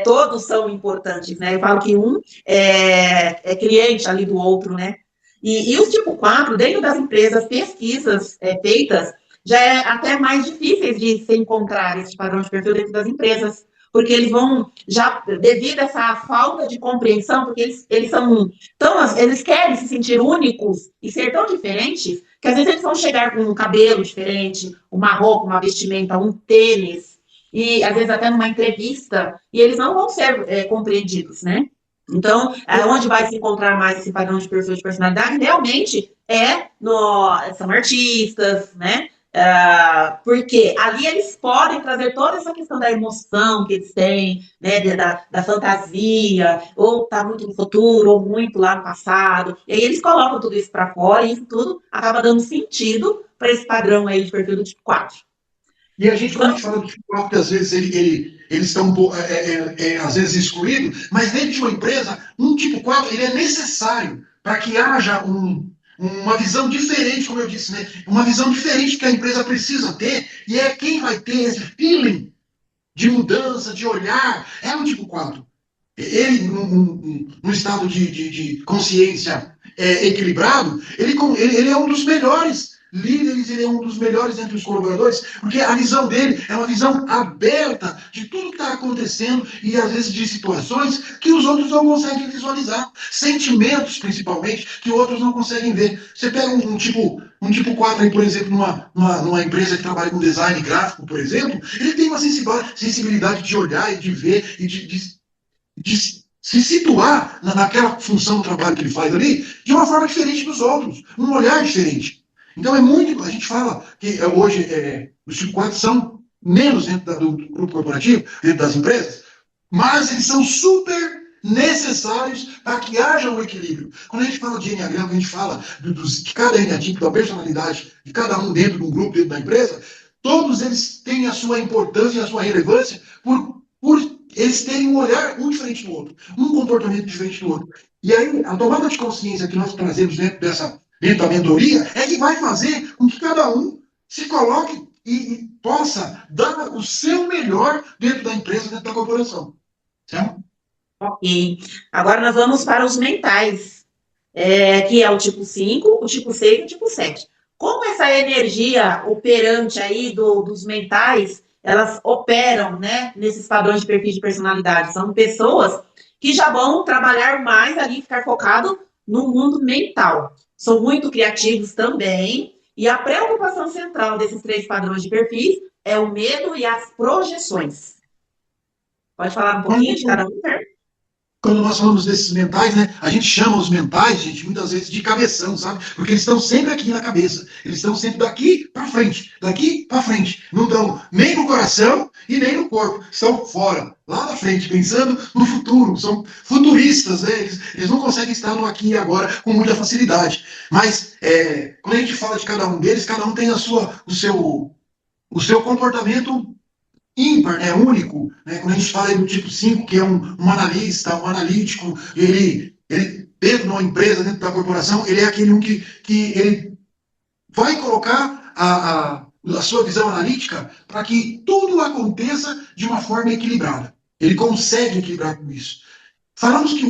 todos são importantes, né? Eu falo que um é cliente ali do outro, né? E os tipo 4, dentro das empresas, pesquisas feitas, já é até mais difíceis de se encontrar esse padrão de perfil dentro das empresas. porque eles vão, já devido a essa falta de compreensão, porque eles são tão, eles querem se sentir únicos e ser tão diferentes, que às vezes eles vão chegar com um cabelo diferente, uma roupa, uma vestimenta, um tênis, e às vezes até numa entrevista, e eles não vão ser compreendidos, né? Então, onde vai se encontrar mais esse padrão de perfil de personalidade, realmente são artistas, né? Porque ali eles podem trazer toda essa questão da emoção que eles têm, né, da fantasia, ou tá muito no futuro, ou muito lá no passado, e aí eles colocam tudo isso para fora, e isso tudo acaba dando sentido para esse padrão aí de perfil do tipo 4. E a gente, quando a gente fala do tipo 4, que às vezes eles estão, às vezes, excluídos, mas dentro de uma empresa, um tipo 4, ele é necessário para que haja uma visão diferente, como eu disse, né? Uma visão diferente que a empresa precisa ter, e é quem vai ter esse feeling de mudança, de olhar, é o tipo 4. Ele, num estado de consciência equilibrado, ele é um dos melhores líderes, ele é um dos melhores entre os colaboradores, porque a visão dele é uma visão aberta de tudo que está acontecendo e, às vezes, de situações que os outros não conseguem visualizar. Sentimentos, principalmente, que outros não conseguem ver. Você pega um tipo 4 aí, por exemplo, numa empresa que trabalha com design gráfico, por exemplo, ele tem uma sensibilidade de olhar e de ver e de se situar naquela função do trabalho que ele faz ali de uma forma diferente dos outros, um olhar diferente. Então a gente fala que hoje os tipo 4 são menos dentro do grupo corporativo, dentro das empresas, mas eles são super necessários para que haja um equilíbrio. Quando a gente fala de Enneagrama, a gente fala de cada enneatipo, da personalidade de cada um dentro de um grupo, dentro da empresa, todos eles têm a sua importância e a sua relevância por eles terem um olhar um diferente do outro, um comportamento diferente do outro. E aí, a tomada de consciência que nós trazemos dentro da mentoria é que vai fazer com que cada um se coloque e possa dar o seu melhor dentro da empresa, dentro da corporação. Certo? Ok. Agora nós vamos para os mentais, que é o tipo 5, o tipo 6 e o tipo 7. Como essa energia operante aí dos mentais, elas operam, né, nesses padrões de perfil de personalidade? São pessoas que já vão trabalhar mais ali, ficar focado no mundo mental. São muito criativos também, e a preocupação central desses 3 padrões de perfis é o medo e as projeções. Pode falar um pouquinho de cada um, Fer? Quando nós falamos desses mentais, né, a gente chama os mentais, gente, muitas vezes de cabeção, sabe? Porque eles estão sempre aqui na cabeça. Eles estão sempre daqui para frente, daqui para frente. Não estão nem no coração e nem no corpo. Estão fora, lá na frente, pensando no futuro. São futuristas, né? Eles não conseguem estar no aqui e agora com muita facilidade. Mas quando a gente fala de cada um deles, cada um tem o seu comportamento ímpar, né, único, né, quando a gente fala do tipo 5, que é um analista, um analítico, ele dentro de uma empresa, dentro da corporação, ele é aquele um que ele vai colocar a sua visão analítica para que tudo aconteça de uma forma equilibrada. Ele consegue equilibrar com isso. Falamos que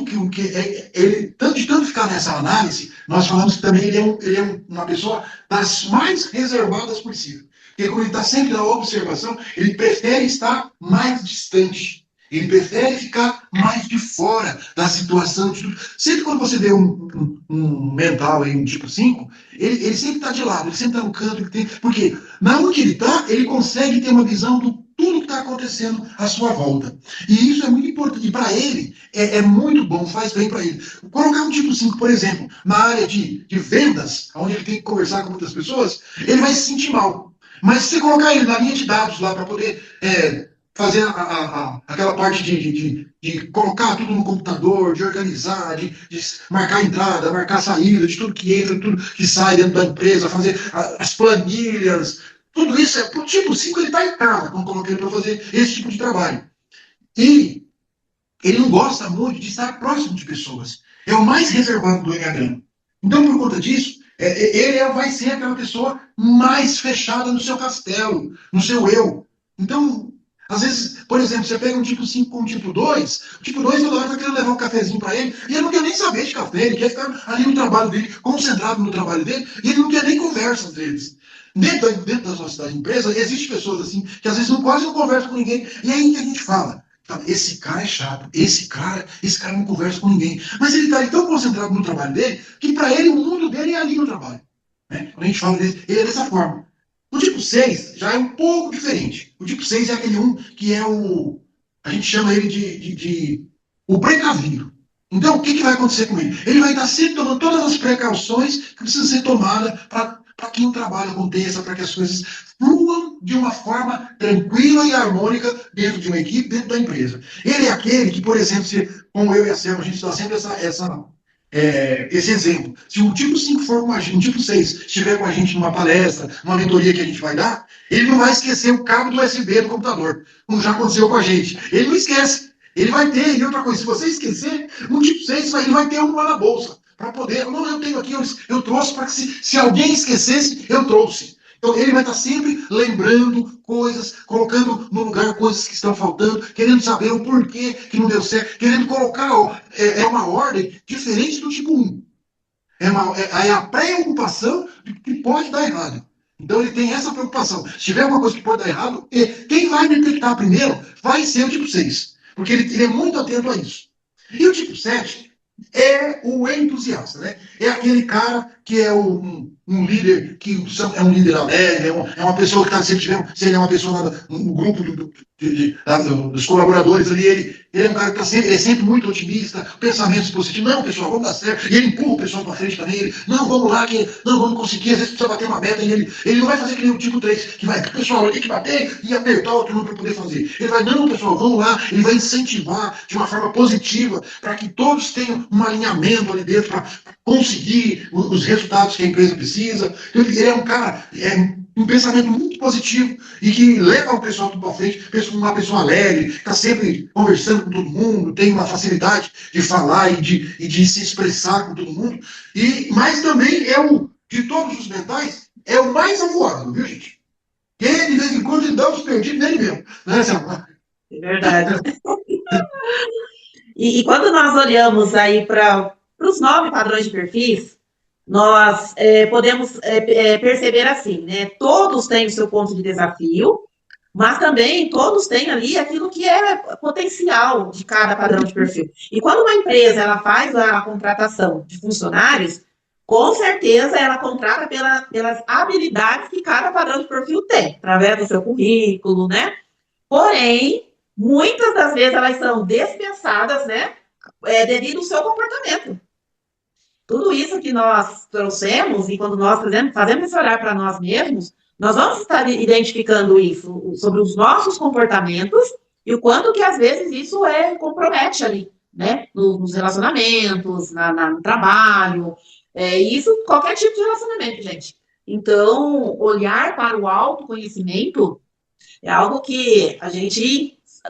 ele, tanto ficar nessa análise, nós falamos que também ele é uma pessoa das mais reservadas possível. Porque quando ele está sempre na observação, ele prefere estar mais distante. Ele prefere ficar mais de fora da situação. Sempre quando você vê um mental aí, um tipo 5, ele sempre está de lado, ele sempre está no canto. Porque na onde ele está, ele consegue ter uma visão do tudo que está acontecendo à sua volta. E isso é muito importante. E para ele, é muito bom, faz bem para ele. Colocar um tipo 5, por exemplo, na área de vendas, onde ele tem que conversar com muitas pessoas, ele vai se sentir mal. Mas se você colocar ele na linha de dados lá para poder fazer aquela parte de colocar tudo no computador, de organizar, de marcar entrada, marcar saída, de tudo que entra, tudo que sai dentro da empresa, fazer as planilhas, tudo isso para o tipo 5 ele está em casa quando coloquei ele para fazer esse tipo de trabalho. E ele não gosta muito de estar próximo de pessoas. É o mais reservado do Enneagrama. Então, por conta disso, ele vai ser aquela pessoa mais fechada no seu castelo, no seu eu. Então, às vezes, por exemplo, você pega um tipo 5 com um tipo 2, o tipo 2 toda hora vai querer levar um cafezinho para ele, e ele não quer nem saber de café, ele quer ficar ali no trabalho dele, concentrado no trabalho dele, e ele não quer nem conversa às vezes. Dentro da sociedade de empresa, existem pessoas assim, que às vezes quase não conversam com ninguém, e é aí que a gente fala Fala, esse cara é chato, esse cara não conversa com ninguém. Mas ele está tão concentrado no trabalho dele, que para ele o mundo dele é ali no trabalho. Né? Quando a gente fala dele, ele é dessa forma. O tipo 6 já é um pouco diferente. O tipo 6 é aquele um que é o. A gente chama ele de o precavido. Então, o que vai acontecer com ele? Ele vai estar sempre tomando todas as precauções que precisam ser tomadas para que o trabalho aconteça, para que as coisas fluam de uma forma tranquila e harmônica dentro de uma equipe, dentro da empresa. Ele é aquele que, por exemplo, como eu e a Selma, a gente dá sempre esse exemplo. Se o tipo 5 for com a gente, o tipo 6 estiver com a gente numa palestra, numa mentoria que a gente vai dar, ele não vai esquecer o cabo do USB do computador, como já aconteceu com a gente. Ele não esquece. Ele vai ter, e outra coisa, se você esquecer, no tipo 6, ele vai ter um lá na bolsa, para poder, não, eu tenho aqui, eu trouxe para que se alguém esquecesse, eu trouxe. Então ele vai estar sempre lembrando coisas, colocando no lugar coisas que estão faltando, querendo saber o porquê que não deu certo, querendo colocar uma ordem diferente do tipo 1. É a preocupação de que pode dar errado. Então ele tem essa preocupação. Se tiver alguma coisa que pode dar errado, quem vai detectar primeiro vai ser o tipo 6. Porque ele é muito atento a isso. E o tipo 7 é o entusiasta, né? É aquele cara que é um líder, que é um líder alegre, é uma pessoa que está sempre vendo, se ele é uma pessoa no grupo dos colaboradores ali, ele é um cara que é sempre muito otimista, pensamentos positivos, não, pessoal, vamos dar certo, e ele empurra o pessoal para frente também, não, vamos lá, não, vamos conseguir, às vezes precisa bater uma meta, e ele não vai fazer que nem o tipo 3, que vai, pessoal, tem que bater e apertar o turno para poder fazer. Ele vai, não, pessoal, vamos lá, ele vai incentivar de uma forma positiva, para que todos tenham um alinhamento ali dentro, para conseguir os resultados que a empresa precisa. Então, ele é um cara, um pensamento muito positivo e que leva o pessoal para frente, uma pessoa alegre, está sempre conversando com todo mundo, tem uma facilidade de falar e de se expressar com todo mundo. Mas também de todos os mentais, é o mais avoado, viu, gente? Ele, de vez em quando, ele dá uns perdidos nele mesmo. Né, Selma? É verdade. E quando nós olhamos aí para os 9 padrões de perfis, nós podemos perceber assim, né? Todos têm o seu ponto de desafio, mas também todos têm ali aquilo que é potencial de cada padrão de perfil. E quando uma empresa ela faz a contratação de funcionários, com certeza ela contrata pelas habilidades que cada padrão de perfil tem, através do seu currículo, né? Porém, muitas das vezes elas são dispensadas, né? Devido ao seu comportamento. Tudo isso que nós trouxemos, e quando nós fazemos esse olhar para nós mesmos, nós vamos estar identificando isso sobre os nossos comportamentos e o quanto que, às vezes, isso compromete ali, né? Nos relacionamentos, no trabalho, isso, qualquer tipo de relacionamento, gente. Então, olhar para o autoconhecimento é algo que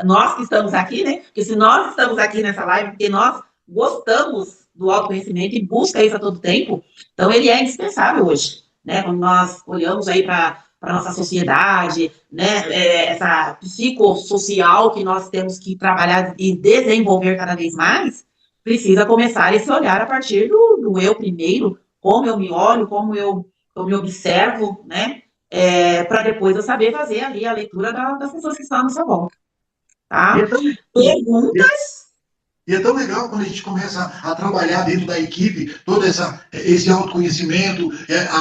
nós que estamos aqui, né? Porque se nós estamos aqui nessa live, porque nós gostamos do autoconhecimento e busca isso a todo tempo, então ele é indispensável hoje, né? Quando nós olhamos aí para a nossa sociedade, né? Essa psicossocial que nós temos que trabalhar e desenvolver cada vez mais, precisa começar esse olhar a partir do eu primeiro, como eu me olho, como eu me observo, né? Para depois eu saber fazer ali a leitura das pessoas que estão à nossa volta. Tá? Perguntas? E é tão legal quando a gente começa a trabalhar dentro da equipe, todo esse autoconhecimento,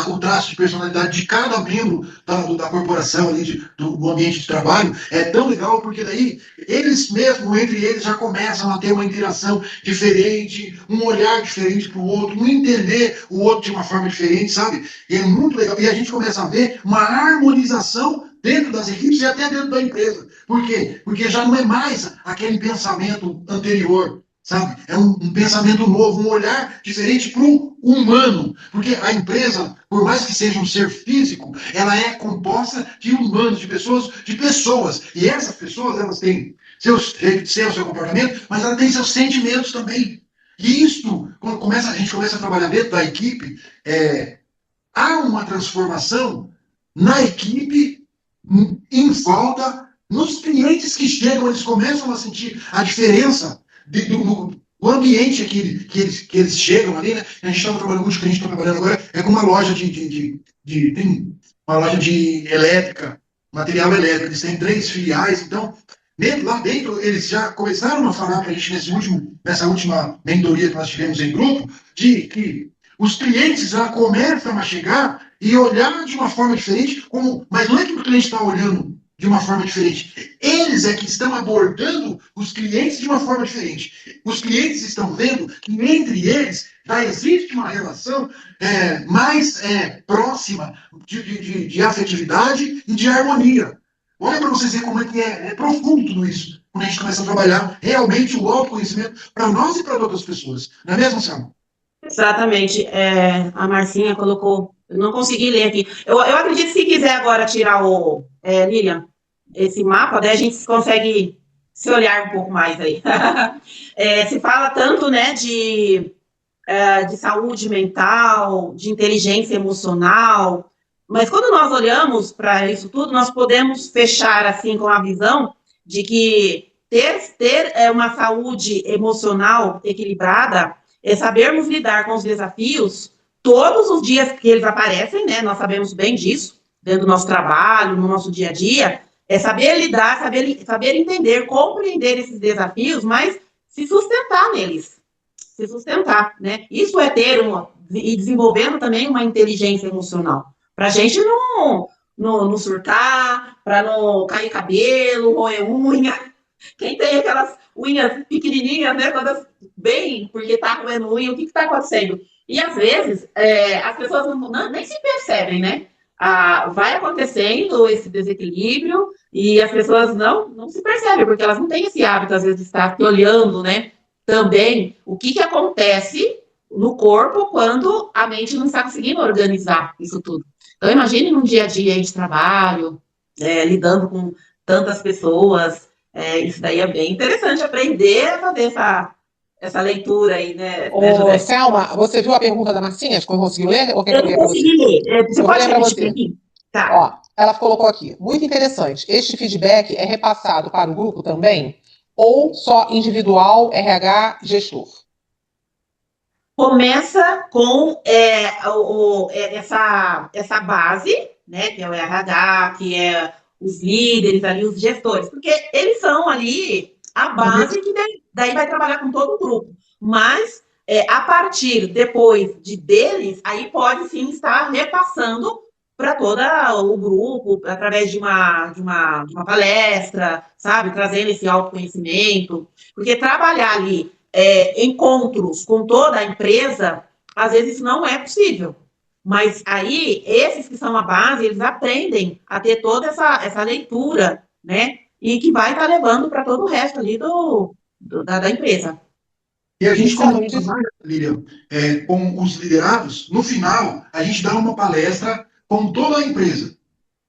o traço de personalidade de cada membro da corporação, ali, do ambiente de trabalho. É tão legal porque daí eles mesmos, entre eles, já começam a ter uma interação diferente, um olhar diferente para o outro, um entender o outro de uma forma diferente, sabe? E é muito legal. E a gente começa a ver uma harmonização dentro das equipes e até dentro da empresa. Por quê? Porque já não é mais aquele pensamento anterior, sabe? É um pensamento novo, um olhar diferente para o humano. Porque a empresa, por mais que seja um ser físico, ela é composta de humanos, de pessoas. E essas pessoas, elas têm seu comportamento, mas elas têm seus sentimentos também. E isso, quando a gente começa a trabalhar dentro da equipe, há uma transformação na equipe, em volta, nos clientes que chegam, eles começam a sentir a diferença do ambiente que eles chegam ali, né? A gente estava trabalhando, muito que a gente está trabalhando agora, com uma loja tem uma loja de elétrica, material elétrico, eles têm 3 filiais, então Lá dentro, eles já começaram a falar para a gente nessa última mentoria que nós tivemos em grupo, de que os clientes já começam a chegar e olhar de uma forma diferente, mas não é que o cliente está olhando de uma forma diferente. Eles é que estão abordando os clientes de uma forma diferente. Os clientes estão vendo que entre eles já existe uma relação mais próxima de afetividade e de harmonia. Olha para vocês verem como é que é profundo tudo isso, quando a gente começa a trabalhar realmente o autoconhecimento para nós e para outras pessoas. Não é mesmo, Sam? Exatamente. A Marcinha colocou. Eu não consegui ler aqui. Eu acredito que se quiser agora tirar Lilian, esse mapa, daí a gente consegue se olhar um pouco mais aí. Se fala tanto, né, de saúde mental, de inteligência emocional, mas quando nós olhamos para isso tudo, nós podemos fechar assim com a visão de que ter uma saúde emocional equilibrada é sabermos lidar com os desafios todos os dias que eles aparecem, né? Nós sabemos bem disso, dentro do nosso trabalho, no nosso dia a dia, é saber lidar, saber entender, compreender esses desafios, mas se sustentar neles. Se sustentar, né? Isso é e desenvolvendo também uma inteligência emocional. Para a gente não surtar, para não cair cabelo, roer unha. Quem tem aquelas unhas pequenininhas, né? Todas bem, porque está roendo unha, o que está acontecendo? E às vezes as pessoas nem se percebem, né? Vai acontecendo esse desequilíbrio e as pessoas não se percebem, porque elas não têm esse hábito, às vezes, de estar olhando, né? Também o que acontece no corpo quando a mente não está conseguindo organizar isso tudo. Então, imagine num dia a dia de trabalho, lidando com tantas pessoas, isso daí é bem interessante aprender a fazer essa leitura aí, né, José? Selma, você viu a pergunta da Marcinha? Conseguiu ler? Ou quer que Eu eu não leia para você? consegui ler. Você Eu vou pode ler para repetir você. para mim? Tá. Ó, ela colocou aqui, muito interessante. Este feedback é repassado para o grupo também? Ou só individual, RH, gestor? Começa com essa base, né, que é o RH, que é os líderes ali, os gestores, porque eles são ali a base que daí vai trabalhar com todo o grupo. Mas, a partir depois deles, aí pode sim estar repassando para todo o grupo, através de uma palestra, sabe, trazendo esse autoconhecimento, porque trabalhar ali encontros com toda a empresa, às vezes isso não é possível. Mas aí, esses que são a base, eles aprendem a ter toda essa leitura, né? E que vai estar levando para todo o resto ali da empresa. E a gente começa, Lilian, com os liderados, no final, a gente dá uma palestra com toda a empresa.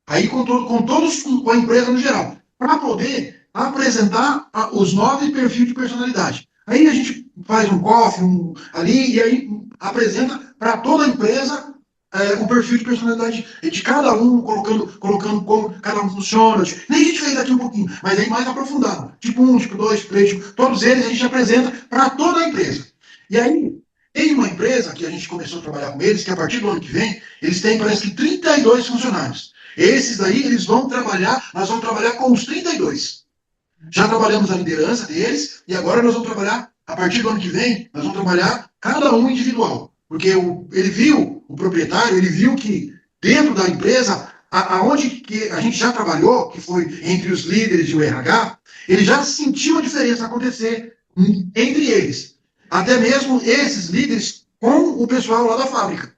Aí com todos, com a empresa no geral, para poder apresentar os 9 perfis de personalidade. Aí a gente faz um coffee ali e aí apresenta para toda a empresa o perfil de personalidade de cada um, colocando como cada um funciona. Nem a gente fez aqui um pouquinho, mas aí mais aprofundado. Tipo 1, tipo 2, tipo 3, todos eles a gente apresenta para toda a empresa. E aí, tem uma empresa que a gente começou a trabalhar com eles, que a partir do ano que vem, eles têm, parece que 32 funcionários. Esses daí, nós vamos trabalhar com os 32. Já trabalhamos a liderança deles, e agora nós vamos trabalhar, a partir do ano que vem, nós vamos trabalhar cada um individual. Porque ele viu, o proprietário, ele viu que dentro da empresa, aonde que a gente já trabalhou, que foi entre os líderes e o RH, ele já sentiu a diferença acontecer entre eles. Até mesmo esses líderes com o pessoal lá da fábrica.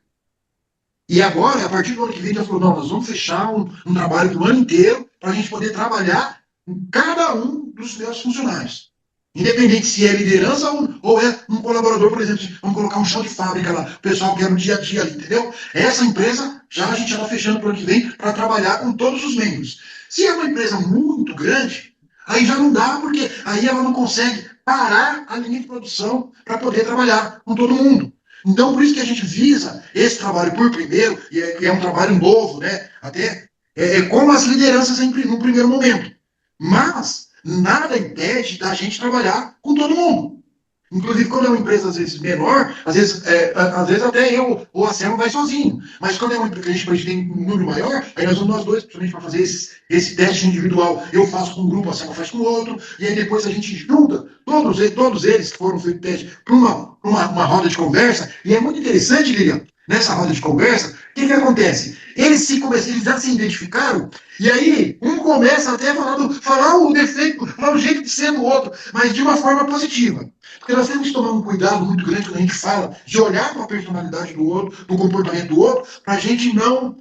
E agora, a partir do ano que vem, já falou, não, nós vamos fechar um trabalho do ano inteiro para a gente poder trabalhar em cada um dos meus funcionários. Independente se é liderança ou é um colaborador, por exemplo, vamos colocar um chão de fábrica lá, o pessoal que é no dia a dia ali, entendeu? Essa empresa, a gente já está fechando para o ano que vem para trabalhar com todos os membros. Se é uma empresa muito grande, aí já não dá, porque aí ela não consegue parar a linha de produção para poder trabalhar com todo mundo. Então, por isso que a gente visa esse trabalho por primeiro, e é um trabalho novo, né? Até com as lideranças no primeiro momento. Mas nada impede da gente trabalhar com todo mundo. Inclusive, quando é uma empresa, às vezes, menor, às vezes até eu ou a Selma vai sozinho. Mas quando é uma empresa que a gente tem um número maior, aí nós vamos nós dois, principalmente para fazer esse teste individual. Eu faço com um grupo, a Selma faz com o outro, e aí depois a gente junta todos eles que foram feitos teste para uma roda de conversa. E é muito interessante, Lilian, nessa roda de conversa, o que acontece? Eles já se identificaram, e aí um começa até a falar o defeito, falar o jeito de ser do outro, mas de uma forma positiva. Porque nós temos que tomar um cuidado muito grande quando a gente fala de olhar para a personalidade do outro, do comportamento do outro, para a gente não.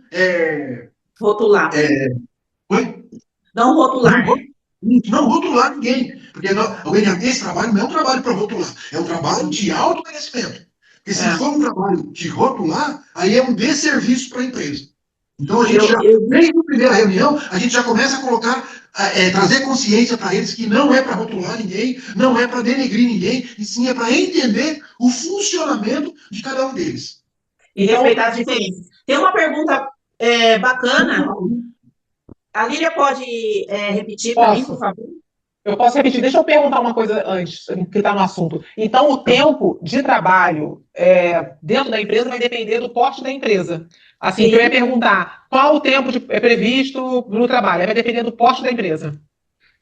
Rotular. Oi? Não rotular. Não rotular ninguém. Porque esse trabalho não é um trabalho para rotular, é um trabalho de autoconhecimento. Porque se for um trabalho de rotular, aí é um desserviço para a empresa. Então, a gente desde a primeira reunião, a gente já começa a colocar, trazer consciência para eles que não é para rotular ninguém, não é para denegrir ninguém, e sim é para entender o funcionamento de cada um deles. E respeitar as diferenças. Tem uma pergunta bacana. A Lília pode repetir para mim, por favor? Eu posso repetir. Deixa eu perguntar uma coisa antes, que está no assunto. Então, o tempo de trabalho dentro da empresa vai depender do porte da empresa. Assim, que eu ia perguntar, qual o tempo previsto no trabalho? Vai depender do porte da empresa.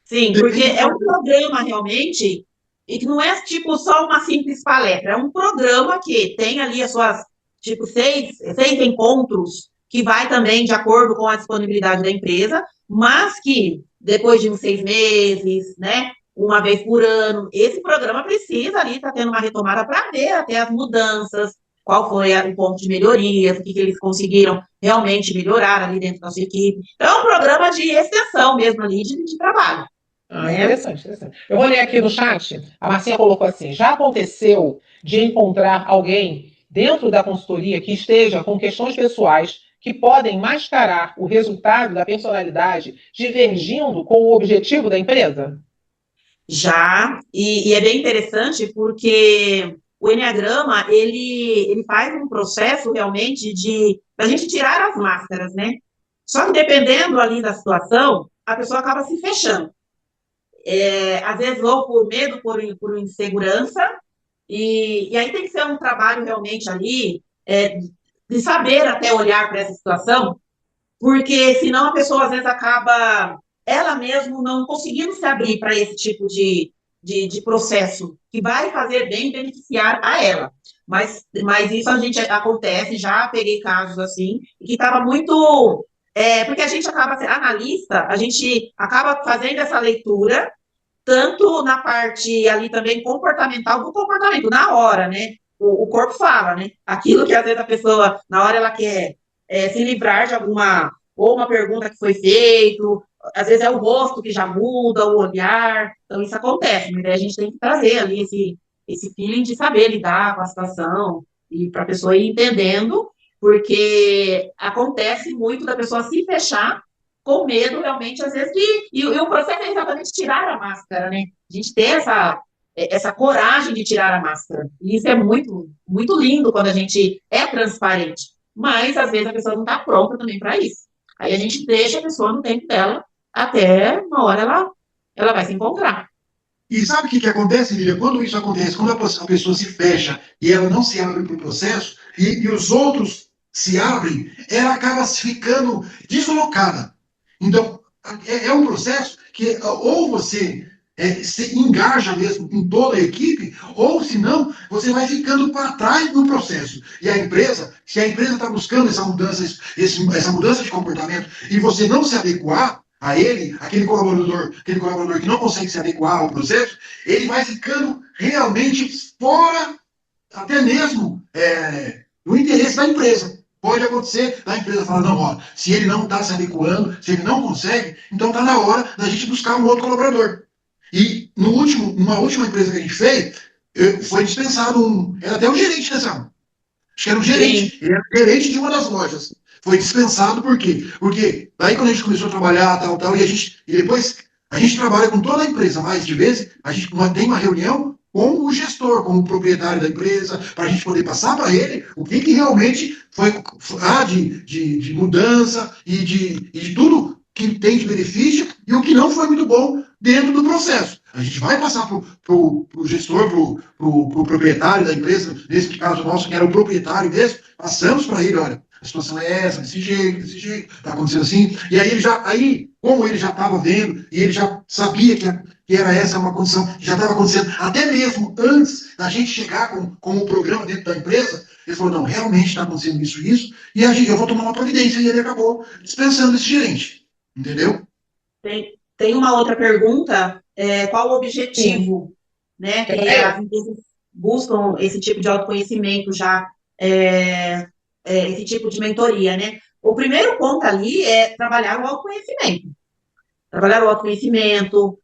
Sim, porque é um programa realmente, e que não é tipo só uma simples palestra, é um programa que tem ali as suas, tipo, seis encontros, que vai também de acordo com a disponibilidade da empresa, mas que depois de uns 6 meses, né, uma vez por ano, esse programa precisa ali estar tendo uma retomada para ver até as mudanças, qual foi o ponto de melhorias, o que eles conseguiram realmente melhorar ali dentro da sua equipe. Então, é um programa de extensão mesmo ali de trabalho. Interessante. Eu vou ler aqui no chat, a Marcinha colocou assim, já aconteceu de encontrar alguém dentro da consultoria que esteja com questões pessoais que podem mascarar o resultado da personalidade divergindo com o objetivo da empresa? Já, e é bem interessante porque o Enneagrama, ele faz um processo realmente da gente tirar as máscaras, né? Só que dependendo ali da situação, a pessoa acaba se fechando. Às vezes ou por medo, por insegurança, e aí tem que ser um trabalho realmente ali de saber até olhar para essa situação, porque senão a pessoa às vezes acaba ela mesma não conseguindo se abrir para esse tipo de processo que vai fazer bem, beneficiar a ela. Mas isso a gente acontece, já peguei casos assim, que estava muito... porque a gente acaba, analista, a gente acaba fazendo essa leitura, tanto na parte ali também comportamental, do comportamento, na hora, né? O corpo fala, né? Aquilo que às vezes a pessoa, na hora ela quer se livrar de ou uma pergunta que foi feita, às vezes é o rosto que já muda, o olhar, então isso acontece, mas a gente tem que trazer ali esse feeling de saber lidar com a situação, e para a pessoa ir entendendo, porque acontece muito da pessoa se fechar com medo, realmente, às vezes, e o processo é exatamente tirar a máscara, né? A gente ter essa coragem de tirar a máscara. E isso é muito, muito lindo quando a gente é transparente. Mas, às vezes, a pessoa não está pronta também para isso. Aí a gente deixa a pessoa no tempo dela, até uma hora ela vai se encontrar. E sabe o que acontece, Lília? Quando isso acontece, quando a pessoa se fecha e ela não se abre para o processo, e os outros se abrem, ela acaba ficando deslocada. Então, é um processo que ou você se engaja mesmo com toda a equipe, ou se não, você vai ficando para trás no processo. E a empresa, se a empresa está buscando essa mudança de comportamento e você não se adequar a ele, aquele colaborador que não consegue se adequar ao processo, ele vai ficando realmente fora até mesmo do interesse da empresa. Pode acontecer da empresa falar, não, ó, se ele não está se adequando, se ele não consegue, então está na hora da gente buscar um outro colaborador. E numa última empresa que a gente fez, foi dispensado era até o gerente dessa. Acho que era o gerente. Sim. Ele era o gerente de uma das lojas. Foi dispensado por quê? Porque daí quando a gente começou a trabalhar, tal, e depois a gente trabalha com toda a empresa, mais de vezes, a gente tem uma reunião com o gestor, com o proprietário da empresa, para a gente poder passar para ele o que realmente foi de mudança e de tudo que tem de benefício e o que não foi muito bom dentro do processo. A gente vai passar pro gestor, pro proprietário da empresa, nesse caso nosso, que era o proprietário mesmo, passamos para ele, olha, a situação é essa, desse jeito, está acontecendo assim. E aí como ele já estava vendo, e ele já sabia que era essa uma condição que já estava acontecendo, até mesmo antes da gente chegar com o programa dentro da empresa, ele falou, não, realmente está acontecendo isso, e eu vou tomar uma providência, e ele acabou dispensando esse gerente, entendeu? Tem uma outra pergunta, qual o Sim. objetivo, né, que as empresas buscam esse tipo de autoconhecimento já, esse tipo de mentoria, né? O primeiro ponto ali é trabalhar o autoconhecimento. Trabalhar o autoconhecimento,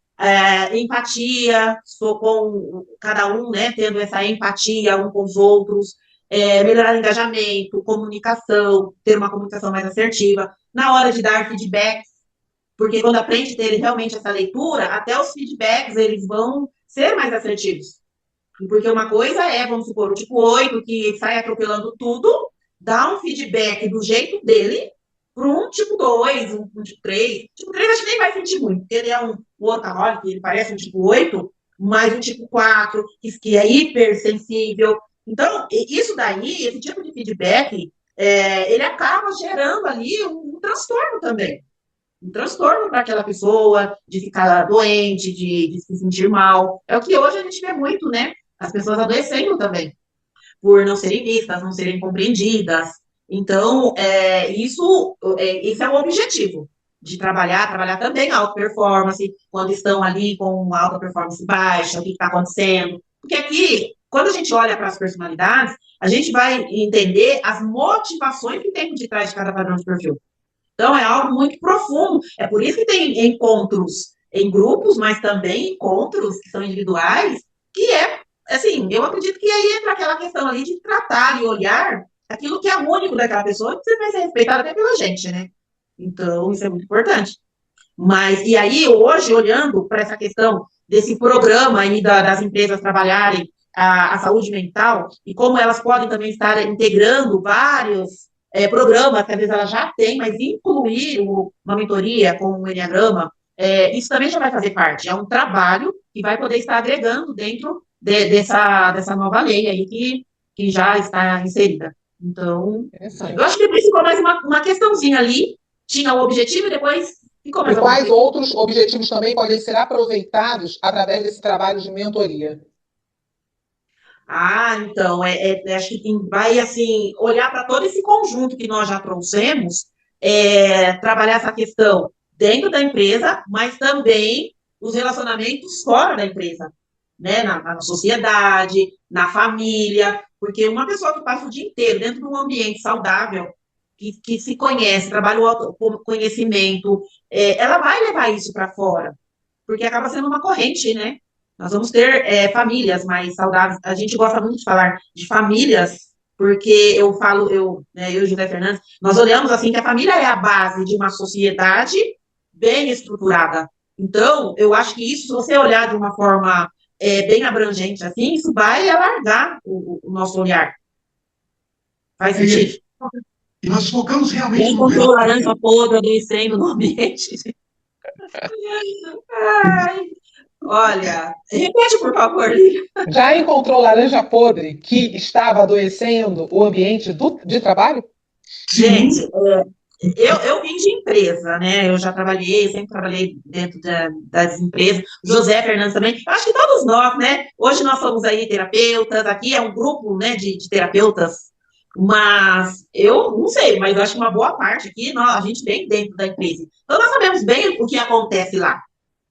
empatia, com cada um, né, tendo essa empatia um com os outros, melhorar o engajamento, comunicação, ter uma comunicação mais assertiva, na hora de dar feedback, porque quando aprende a ter realmente essa leitura, até os feedbacks, eles vão ser mais assertivos. Porque uma coisa é, vamos supor, o tipo 8, que sai atropelando tudo, dá um feedback do jeito dele, para um tipo 2, um tipo 3. Tipo 3 acho que nem vai sentir muito, porque ele é um workaholic, ele parece um tipo 8, mas um tipo 4, que é hipersensível. Então, isso daí, esse tipo de feedback, ele acaba gerando ali um transtorno também. Um transtorno para aquela pessoa, de ficar doente, de se sentir mal. É o que hoje a gente vê muito, né? As pessoas adoecendo também, por não serem vistas, não serem compreendidas. Então, isso é o objetivo, de trabalhar também a alta performance, quando estão ali com uma alta performance baixa, o que está acontecendo. Porque aqui, quando a gente olha para as personalidades, a gente vai entender as motivações que tem por detrás de cada padrão de perfil. Então, é algo muito profundo. É por isso que tem encontros em grupos, mas também encontros que são individuais, que assim, eu acredito que aí entra aquela questão ali de tratar e olhar aquilo que é único daquela pessoa, que você vai ser respeitado até pela gente, né? Então, isso é muito importante. E aí, hoje, olhando para essa questão desse programa aí das empresas trabalharem a saúde mental e como elas podem também estar integrando vários programas que às vezes elas já têm, mas incluir uma mentoria com o Enneagrama, isso também já vai fazer parte. É um trabalho que vai poder estar agregando dentro dessa nova lei aí que já está inserida. Então, eu acho que ficou mais uma questãozinha ali, tinha o objetivo e depois ficou mais E quais outros objetivos também podem ser aproveitados através desse trabalho de mentoria? Então, acho que vai, assim, olhar para todo esse conjunto que nós já trouxemos, trabalhar essa questão dentro da empresa, mas também os relacionamentos fora da empresa, né? Na sociedade, na família, porque uma pessoa que passa o dia inteiro dentro de um ambiente saudável, que se conhece, trabalha o autoconhecimento, ela vai levar isso para fora, porque acaba sendo uma corrente, né? Nós vamos ter famílias mais saudáveis. A gente gosta muito de falar de famílias, porque eu falo, né, eu e José Fernandes, nós olhamos assim que a família é a base de uma sociedade bem estruturada. Então, eu acho que isso, se você olhar de uma forma bem abrangente assim, isso vai alargar o nosso olhar. Faz sentido? E nós focamos realmente Quem comprou laranja podre adoecendo no ambiente? Ai, olha, repete, por favor, Lívia. Já encontrou laranja podre que estava adoecendo o ambiente de trabalho? Gente, eu vim de empresa, né? Eu já trabalhei, sempre trabalhei dentro das empresas. José Fernandes também. Eu acho que todos nós, né? Hoje nós somos aí terapeutas. Aqui é um grupo, né, de terapeutas. Mas eu não sei, mas eu acho que uma boa parte aqui, a gente vem dentro da empresa. Então nós sabemos bem o que acontece lá.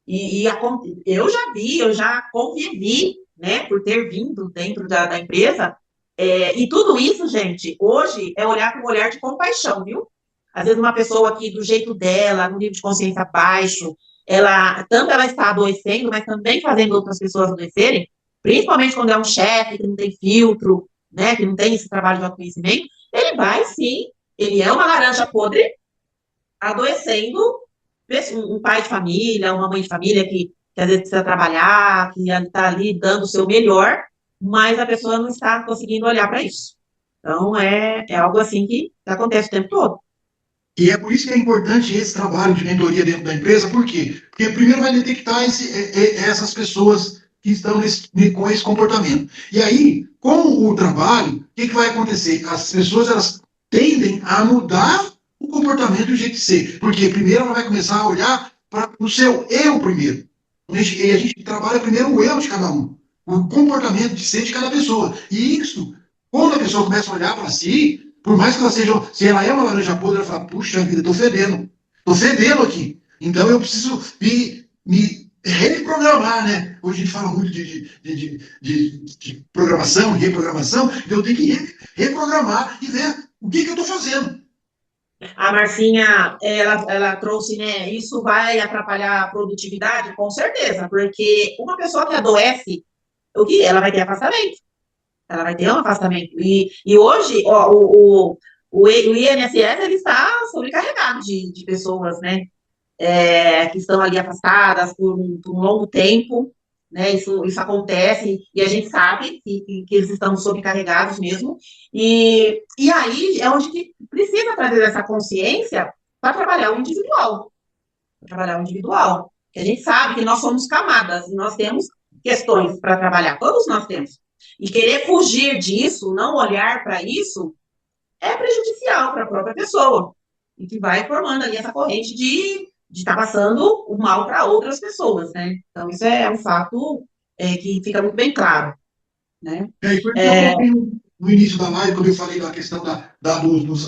Eu já vi, eu já convivi, né, por ter vindo dentro da empresa. E tudo isso, gente, hoje é olhar com um olhar de compaixão, viu? Às vezes uma pessoa que, do jeito dela, no nível de consciência baixo, tanto ela está adoecendo, mas também fazendo outras pessoas adoecerem, principalmente quando é um chefe que não tem filtro, né, que não tem esse trabalho de autoconhecimento, ele vai sim, ele é uma laranja podre, adoecendo um pai de família, uma mãe de família que às vezes precisa trabalhar, que está ali dando o seu melhor, mas a pessoa não está conseguindo olhar para isso. Então, é algo assim que acontece o tempo todo. E é por isso que é importante esse trabalho de mentoria dentro da empresa, por quê? Porque primeiro vai detectar essas pessoas que estão com esse comportamento. E aí, com o trabalho, o que vai acontecer? As pessoas elas tendem a mudar o comportamento e o jeito de ser. Porque primeiro ela vai começar a olhar para o seu eu primeiro. E a gente trabalha primeiro o eu de cada um, o comportamento de ser de cada pessoa. E isso, quando a pessoa começa a olhar para si, por mais que ela seja, se ela é uma laranja podre, ela fala, puxa vida, tô fedendo aqui. Então eu preciso me reprogramar, né? Hoje a gente fala muito de programação, de reprogramação, então eu tenho que reprogramar e ver o que eu estou fazendo. A Marcinha, ela trouxe, né? Isso vai atrapalhar a produtividade? Com certeza, porque uma pessoa que adoece, o que? Ela vai ter afastamento. Ela vai ter um afastamento. E hoje, ó, o INSS ele está sobrecarregado de pessoas, né? Que estão ali afastadas por um longo tempo, né? Isso acontece e a gente sabe que eles estão sobrecarregados mesmo. E aí é onde que precisa trazer essa consciência para trabalhar o individual. Para trabalhar o individual. Que a gente sabe que nós somos camadas e nós temos questões para trabalhar, todos nós temos. E querer fugir disso, não olhar para isso, é prejudicial para a própria pessoa. E que vai formando ali essa corrente de estar passando o mal para outras pessoas, né? Então, isso é um fato que fica muito bem claro, né? E por isso eu coloquei no início da live, quando eu falei da questão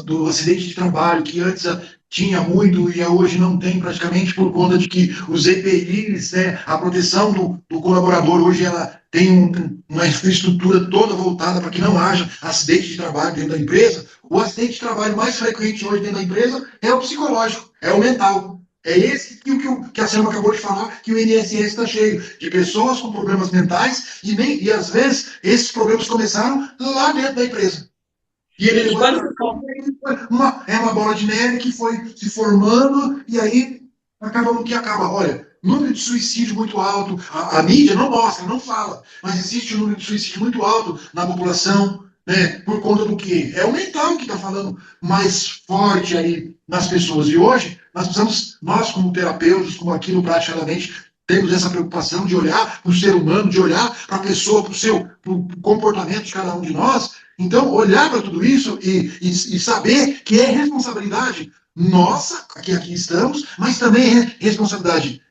do acidente de trabalho, que antes tinha muito e hoje não tem praticamente por conta de que os EPIs, né, a proteção do colaborador, hoje ela tem uma infraestrutura toda voltada para que não haja acidente de trabalho dentro da empresa. O acidente de trabalho mais frequente hoje dentro da empresa é o psicológico, é o mental. É esse que a Selma acabou de falar, que o INSS está cheio de pessoas com problemas mentais e às vezes esses problemas começaram lá dentro da empresa. E ele é uma bola de neve que foi se formando e aí acaba no que acaba. Olha, número de suicídio muito alto, a mídia não mostra, não fala, mas existe um número de suicídio muito alto na população, né? Por conta do quê? É o mental que está falando mais forte aí nas pessoas. E hoje nós precisamos, nós como terapeutas, como aqui no Praticamente, temos essa preocupação de olhar para o ser humano, de olhar para a pessoa, para o comportamento de cada um de nós. Então, olhar para tudo isso e saber que é responsabilidade nossa, que aqui estamos, mas também é responsabilidade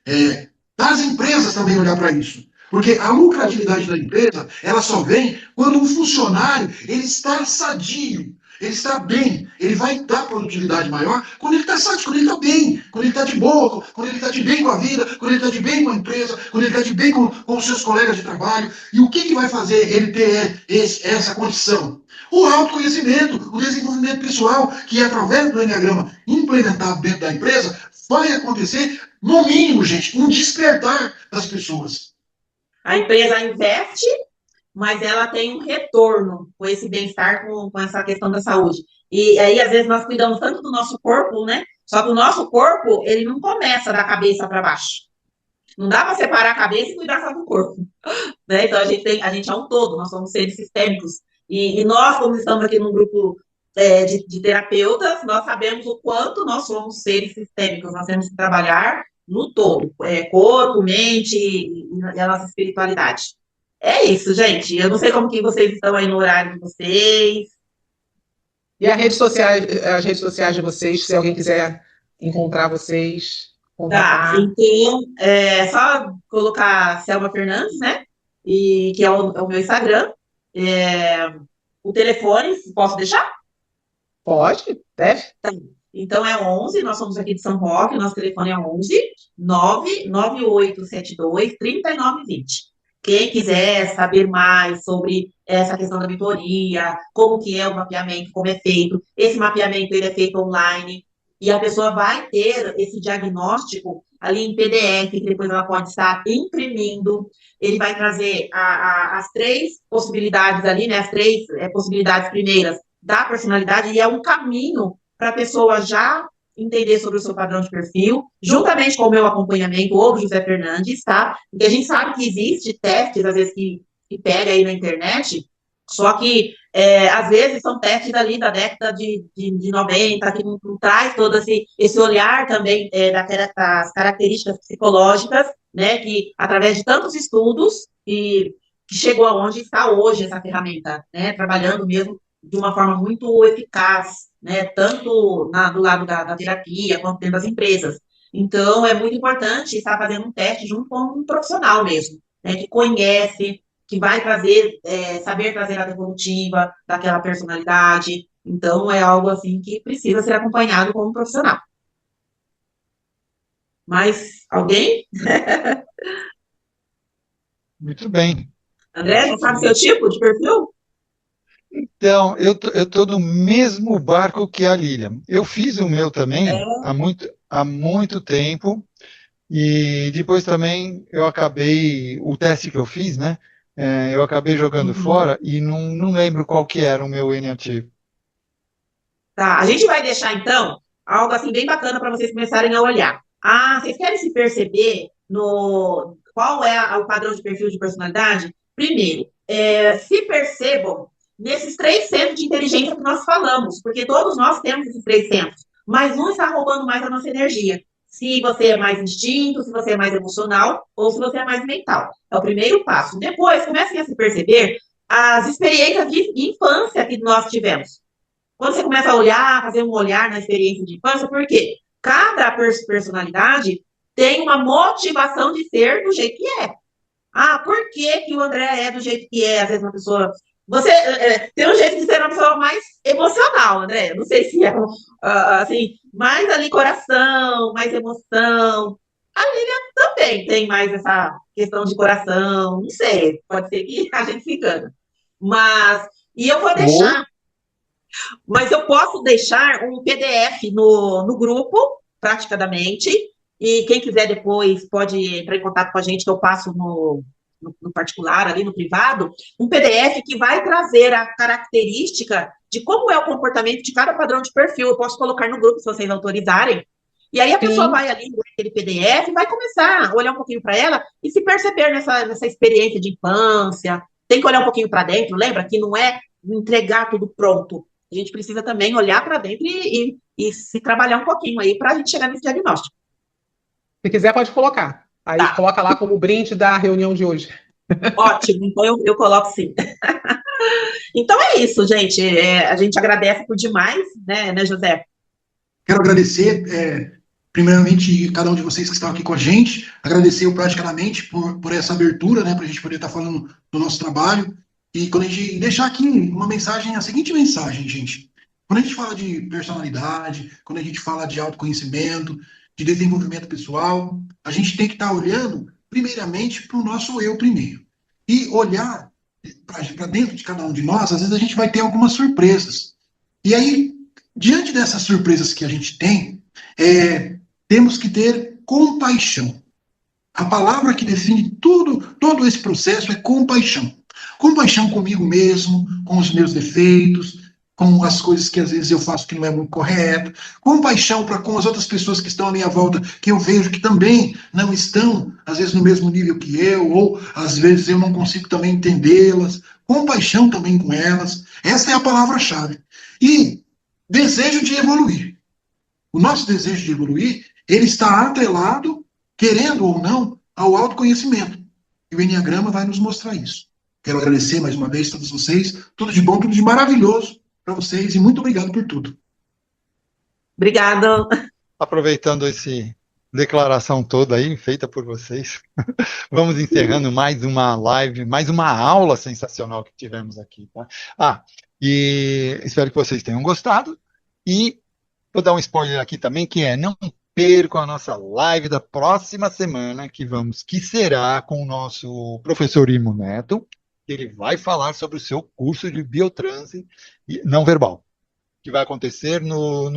das empresas também olhar para isso. Porque a lucratividade da empresa, ela só vem quando um funcionário ele está sadio, ele está bem, ele vai dar produtividade maior quando ele está sadio, quando ele está bem, quando ele está de boa, quando ele está de bem com a vida, quando ele está de bem com a empresa, quando ele está de bem com os seus colegas de trabalho. E o que vai fazer ele ter essa condição? O autoconhecimento, o desenvolvimento pessoal, que através do Enneagrama implementado dentro da empresa, vai acontecer, no mínimo, gente, um despertar das pessoas. A empresa investe, mas ela tem um retorno com esse bem-estar, com essa questão da saúde. E aí, às vezes, nós cuidamos tanto do nosso corpo, né? Só que o nosso corpo, ele não começa da cabeça para baixo. Não dá para separar a cabeça e cuidar só do corpo. Né? Então, a gente é um todo, nós somos seres sistêmicos. E nós, como estamos aqui num grupo de terapeutas, nós sabemos o quanto nós somos seres sistêmicos. Nós temos que trabalhar no todo. Corpo, mente e a nossa espiritualidade. É isso, gente. Eu não sei como que vocês estão aí no horário de vocês. E as redes sociais de vocês, se alguém quiser encontrar vocês, Tá, então, só colocar Selma Fernandes, né? E que é o meu Instagram. O telefone, posso deixar? Pode, deve. Tá. Então é 11, nós somos aqui de São Roque, nosso telefone é 11 99872 3920. Quem quiser saber mais sobre essa questão da mentoria, como que é o mapeamento, como é feito, esse mapeamento ele é feito online e a pessoa vai ter esse diagnóstico ali em PDF, que depois ela pode estar imprimindo. Ele vai trazer as três possibilidades ali, né? As três possibilidades primeiras da personalidade, e é um caminho para a pessoa já entender sobre o seu padrão de perfil, juntamente com o meu acompanhamento, ou do José Fernandes, tá? Porque a gente sabe que existe testes, às vezes, que pega aí na internet, só que Às vezes são testes ali da década de 90, que não traz todo esse olhar também das características psicológicas, né, que através de tantos estudos, que chegou aonde está hoje essa ferramenta, né, trabalhando mesmo de uma forma muito eficaz, né, tanto do lado da terapia, quanto dentro das empresas. Então, é muito importante estar fazendo um teste junto com um profissional mesmo, né, que conhece, que vai trazer, saber trazer a devolutiva daquela personalidade. Então, é algo assim que precisa ser acompanhado como profissional. Mas, alguém? Muito bem. André, já sabe seu tipo de perfil? Então, eu tô no mesmo barco que a Lilian. Eu fiz o meu também É. há muito tempo, e depois também eu acabei, o teste que eu fiz, né? Eu acabei jogando Uhum. fora e não lembro qual que era o meu N ativo. Tá, a gente vai deixar, então, algo assim bem bacana para vocês começarem a olhar. Ah, vocês querem se perceber no qual é o padrão de perfil de personalidade? Primeiro, se percebam nesses 3 centros de inteligência que nós falamos, porque todos nós temos esses 3 centros, mas um está roubando mais a nossa energia. Se você é mais instinto, se você é mais emocional ou se você é mais mental. É o primeiro passo. Depois, comecem a se perceber as experiências de infância que nós tivemos. Quando você começa a olhar, fazer um olhar na experiência de infância, por quê? Cada personalidade tem uma motivação de ser do jeito que é. Ah, por que, que o André é do jeito que é? Às vezes uma pessoa. Você tem um jeito de ser uma pessoa mais emocional, André. Não sei se é assim, mais ali coração, mais emoção. A Lilian também tem mais essa questão de coração. Não sei, pode ser que a gente se engane. Mas, e eu vou Ou deixar mas eu posso deixar um PDF no grupo, praticamente, e quem quiser depois pode entrar em contato com a gente, que eu passo no particular, ali no privado, um PDF que vai trazer a característica de como é o comportamento de cada padrão de perfil. Eu posso colocar no grupo, se vocês autorizarem. E aí a pessoa Sim. vai ali naquele PDF e vai começar a olhar um pouquinho para ela e se perceber nessa experiência de infância. Tem que olhar um pouquinho para dentro, lembra que não é entregar tudo pronto. A gente precisa também olhar para dentro e se trabalhar um pouquinho aí para a gente chegar nesse diagnóstico. Se quiser, pode colocar. Aí Tá, coloca lá como brinde da reunião de hoje. ótimo. Então eu coloco sim. Então é isso, gente. A gente agradece por demais, né, José? Quero agradecer, primeiramente, cada um de vocês que estão aqui com a gente, agradecer o Praticamente por essa abertura, né, para a gente poder estar falando do nosso trabalho, e quando a gente deixar aqui uma mensagem, a seguinte mensagem, gente. Quando a gente fala de personalidade, quando a gente fala de autoconhecimento, de desenvolvimento pessoal, a gente tem que estar olhando, primeiramente, para o nosso eu primeiro. E olhar para dentro de cada um de nós, às vezes a gente vai ter algumas surpresas. E aí, diante dessas surpresas que a gente tem, temos que ter compaixão. A palavra que define todo esse processo é compaixão. Compaixão comigo mesmo, com os meus defeitos, com as coisas que às vezes eu faço que não é muito correto. Compaixão para com as outras pessoas que estão à minha volta, que eu vejo que também não estão, às vezes, no mesmo nível que eu, ou às vezes eu não consigo também entendê-las. Compaixão também com elas. Essa é a palavra-chave. E desejo de evoluir. O nosso desejo de evoluir, ele está atrelado, querendo ou não, ao autoconhecimento. E o Enneagrama vai nos mostrar isso. Quero agradecer mais uma vez a todos vocês. Tudo de bom, tudo de maravilhoso para vocês e muito obrigado por tudo. Obrigada. aproveitando essa declaração toda aí, feita por vocês, vamos encerrando mais uma live, mais uma aula sensacional que tivemos aqui, tá? E espero que vocês tenham gostado. E vou dar um spoiler aqui também, que não percam a nossa live da próxima semana, que será com o nosso professor Imo Neto, que ele vai falar sobre o seu curso de biotranse não verbal, que vai acontecer no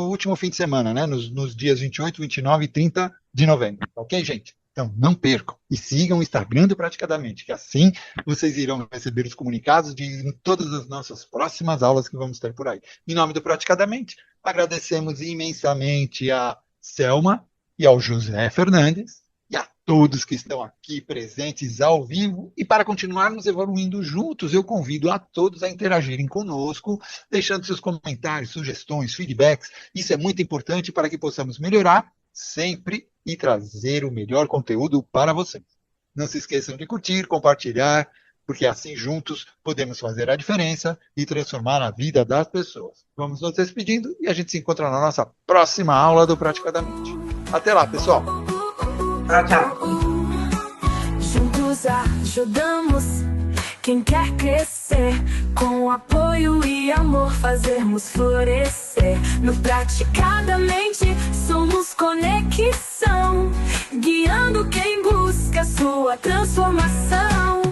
último fim de semana, né? Nos dias 28, 29 e 30 de novembro. Ok, gente? Então, não percam. E sigam o Instagram do Praticadamente, que assim vocês irão receber os comunicados de todas as nossas próximas aulas que vamos ter por aí. Em nome do Praticadamente, agradecemos imensamente a Selma e ao José Fernandes. e a todos que estão aqui presentes ao vivo. E para continuarmos evoluindo juntos, eu convido a todos a interagirem conosco, deixando seus comentários, sugestões, feedbacks. Isso é muito importante para que possamos melhorar sempre e trazer o melhor conteúdo para vocês. Não se esqueçam de curtir, compartilhar, porque assim juntos podemos fazer a diferença e transformar a vida das pessoas. Vamos nos despedindo e a gente se encontra na nossa próxima aula do Praticadamente. Até lá, pessoal! Tchau, tchau. Juntos ajudamos quem quer crescer, com apoio e amor fazermos florescer. No Praticadamente somos conexão, guiando quem busca sua transformação.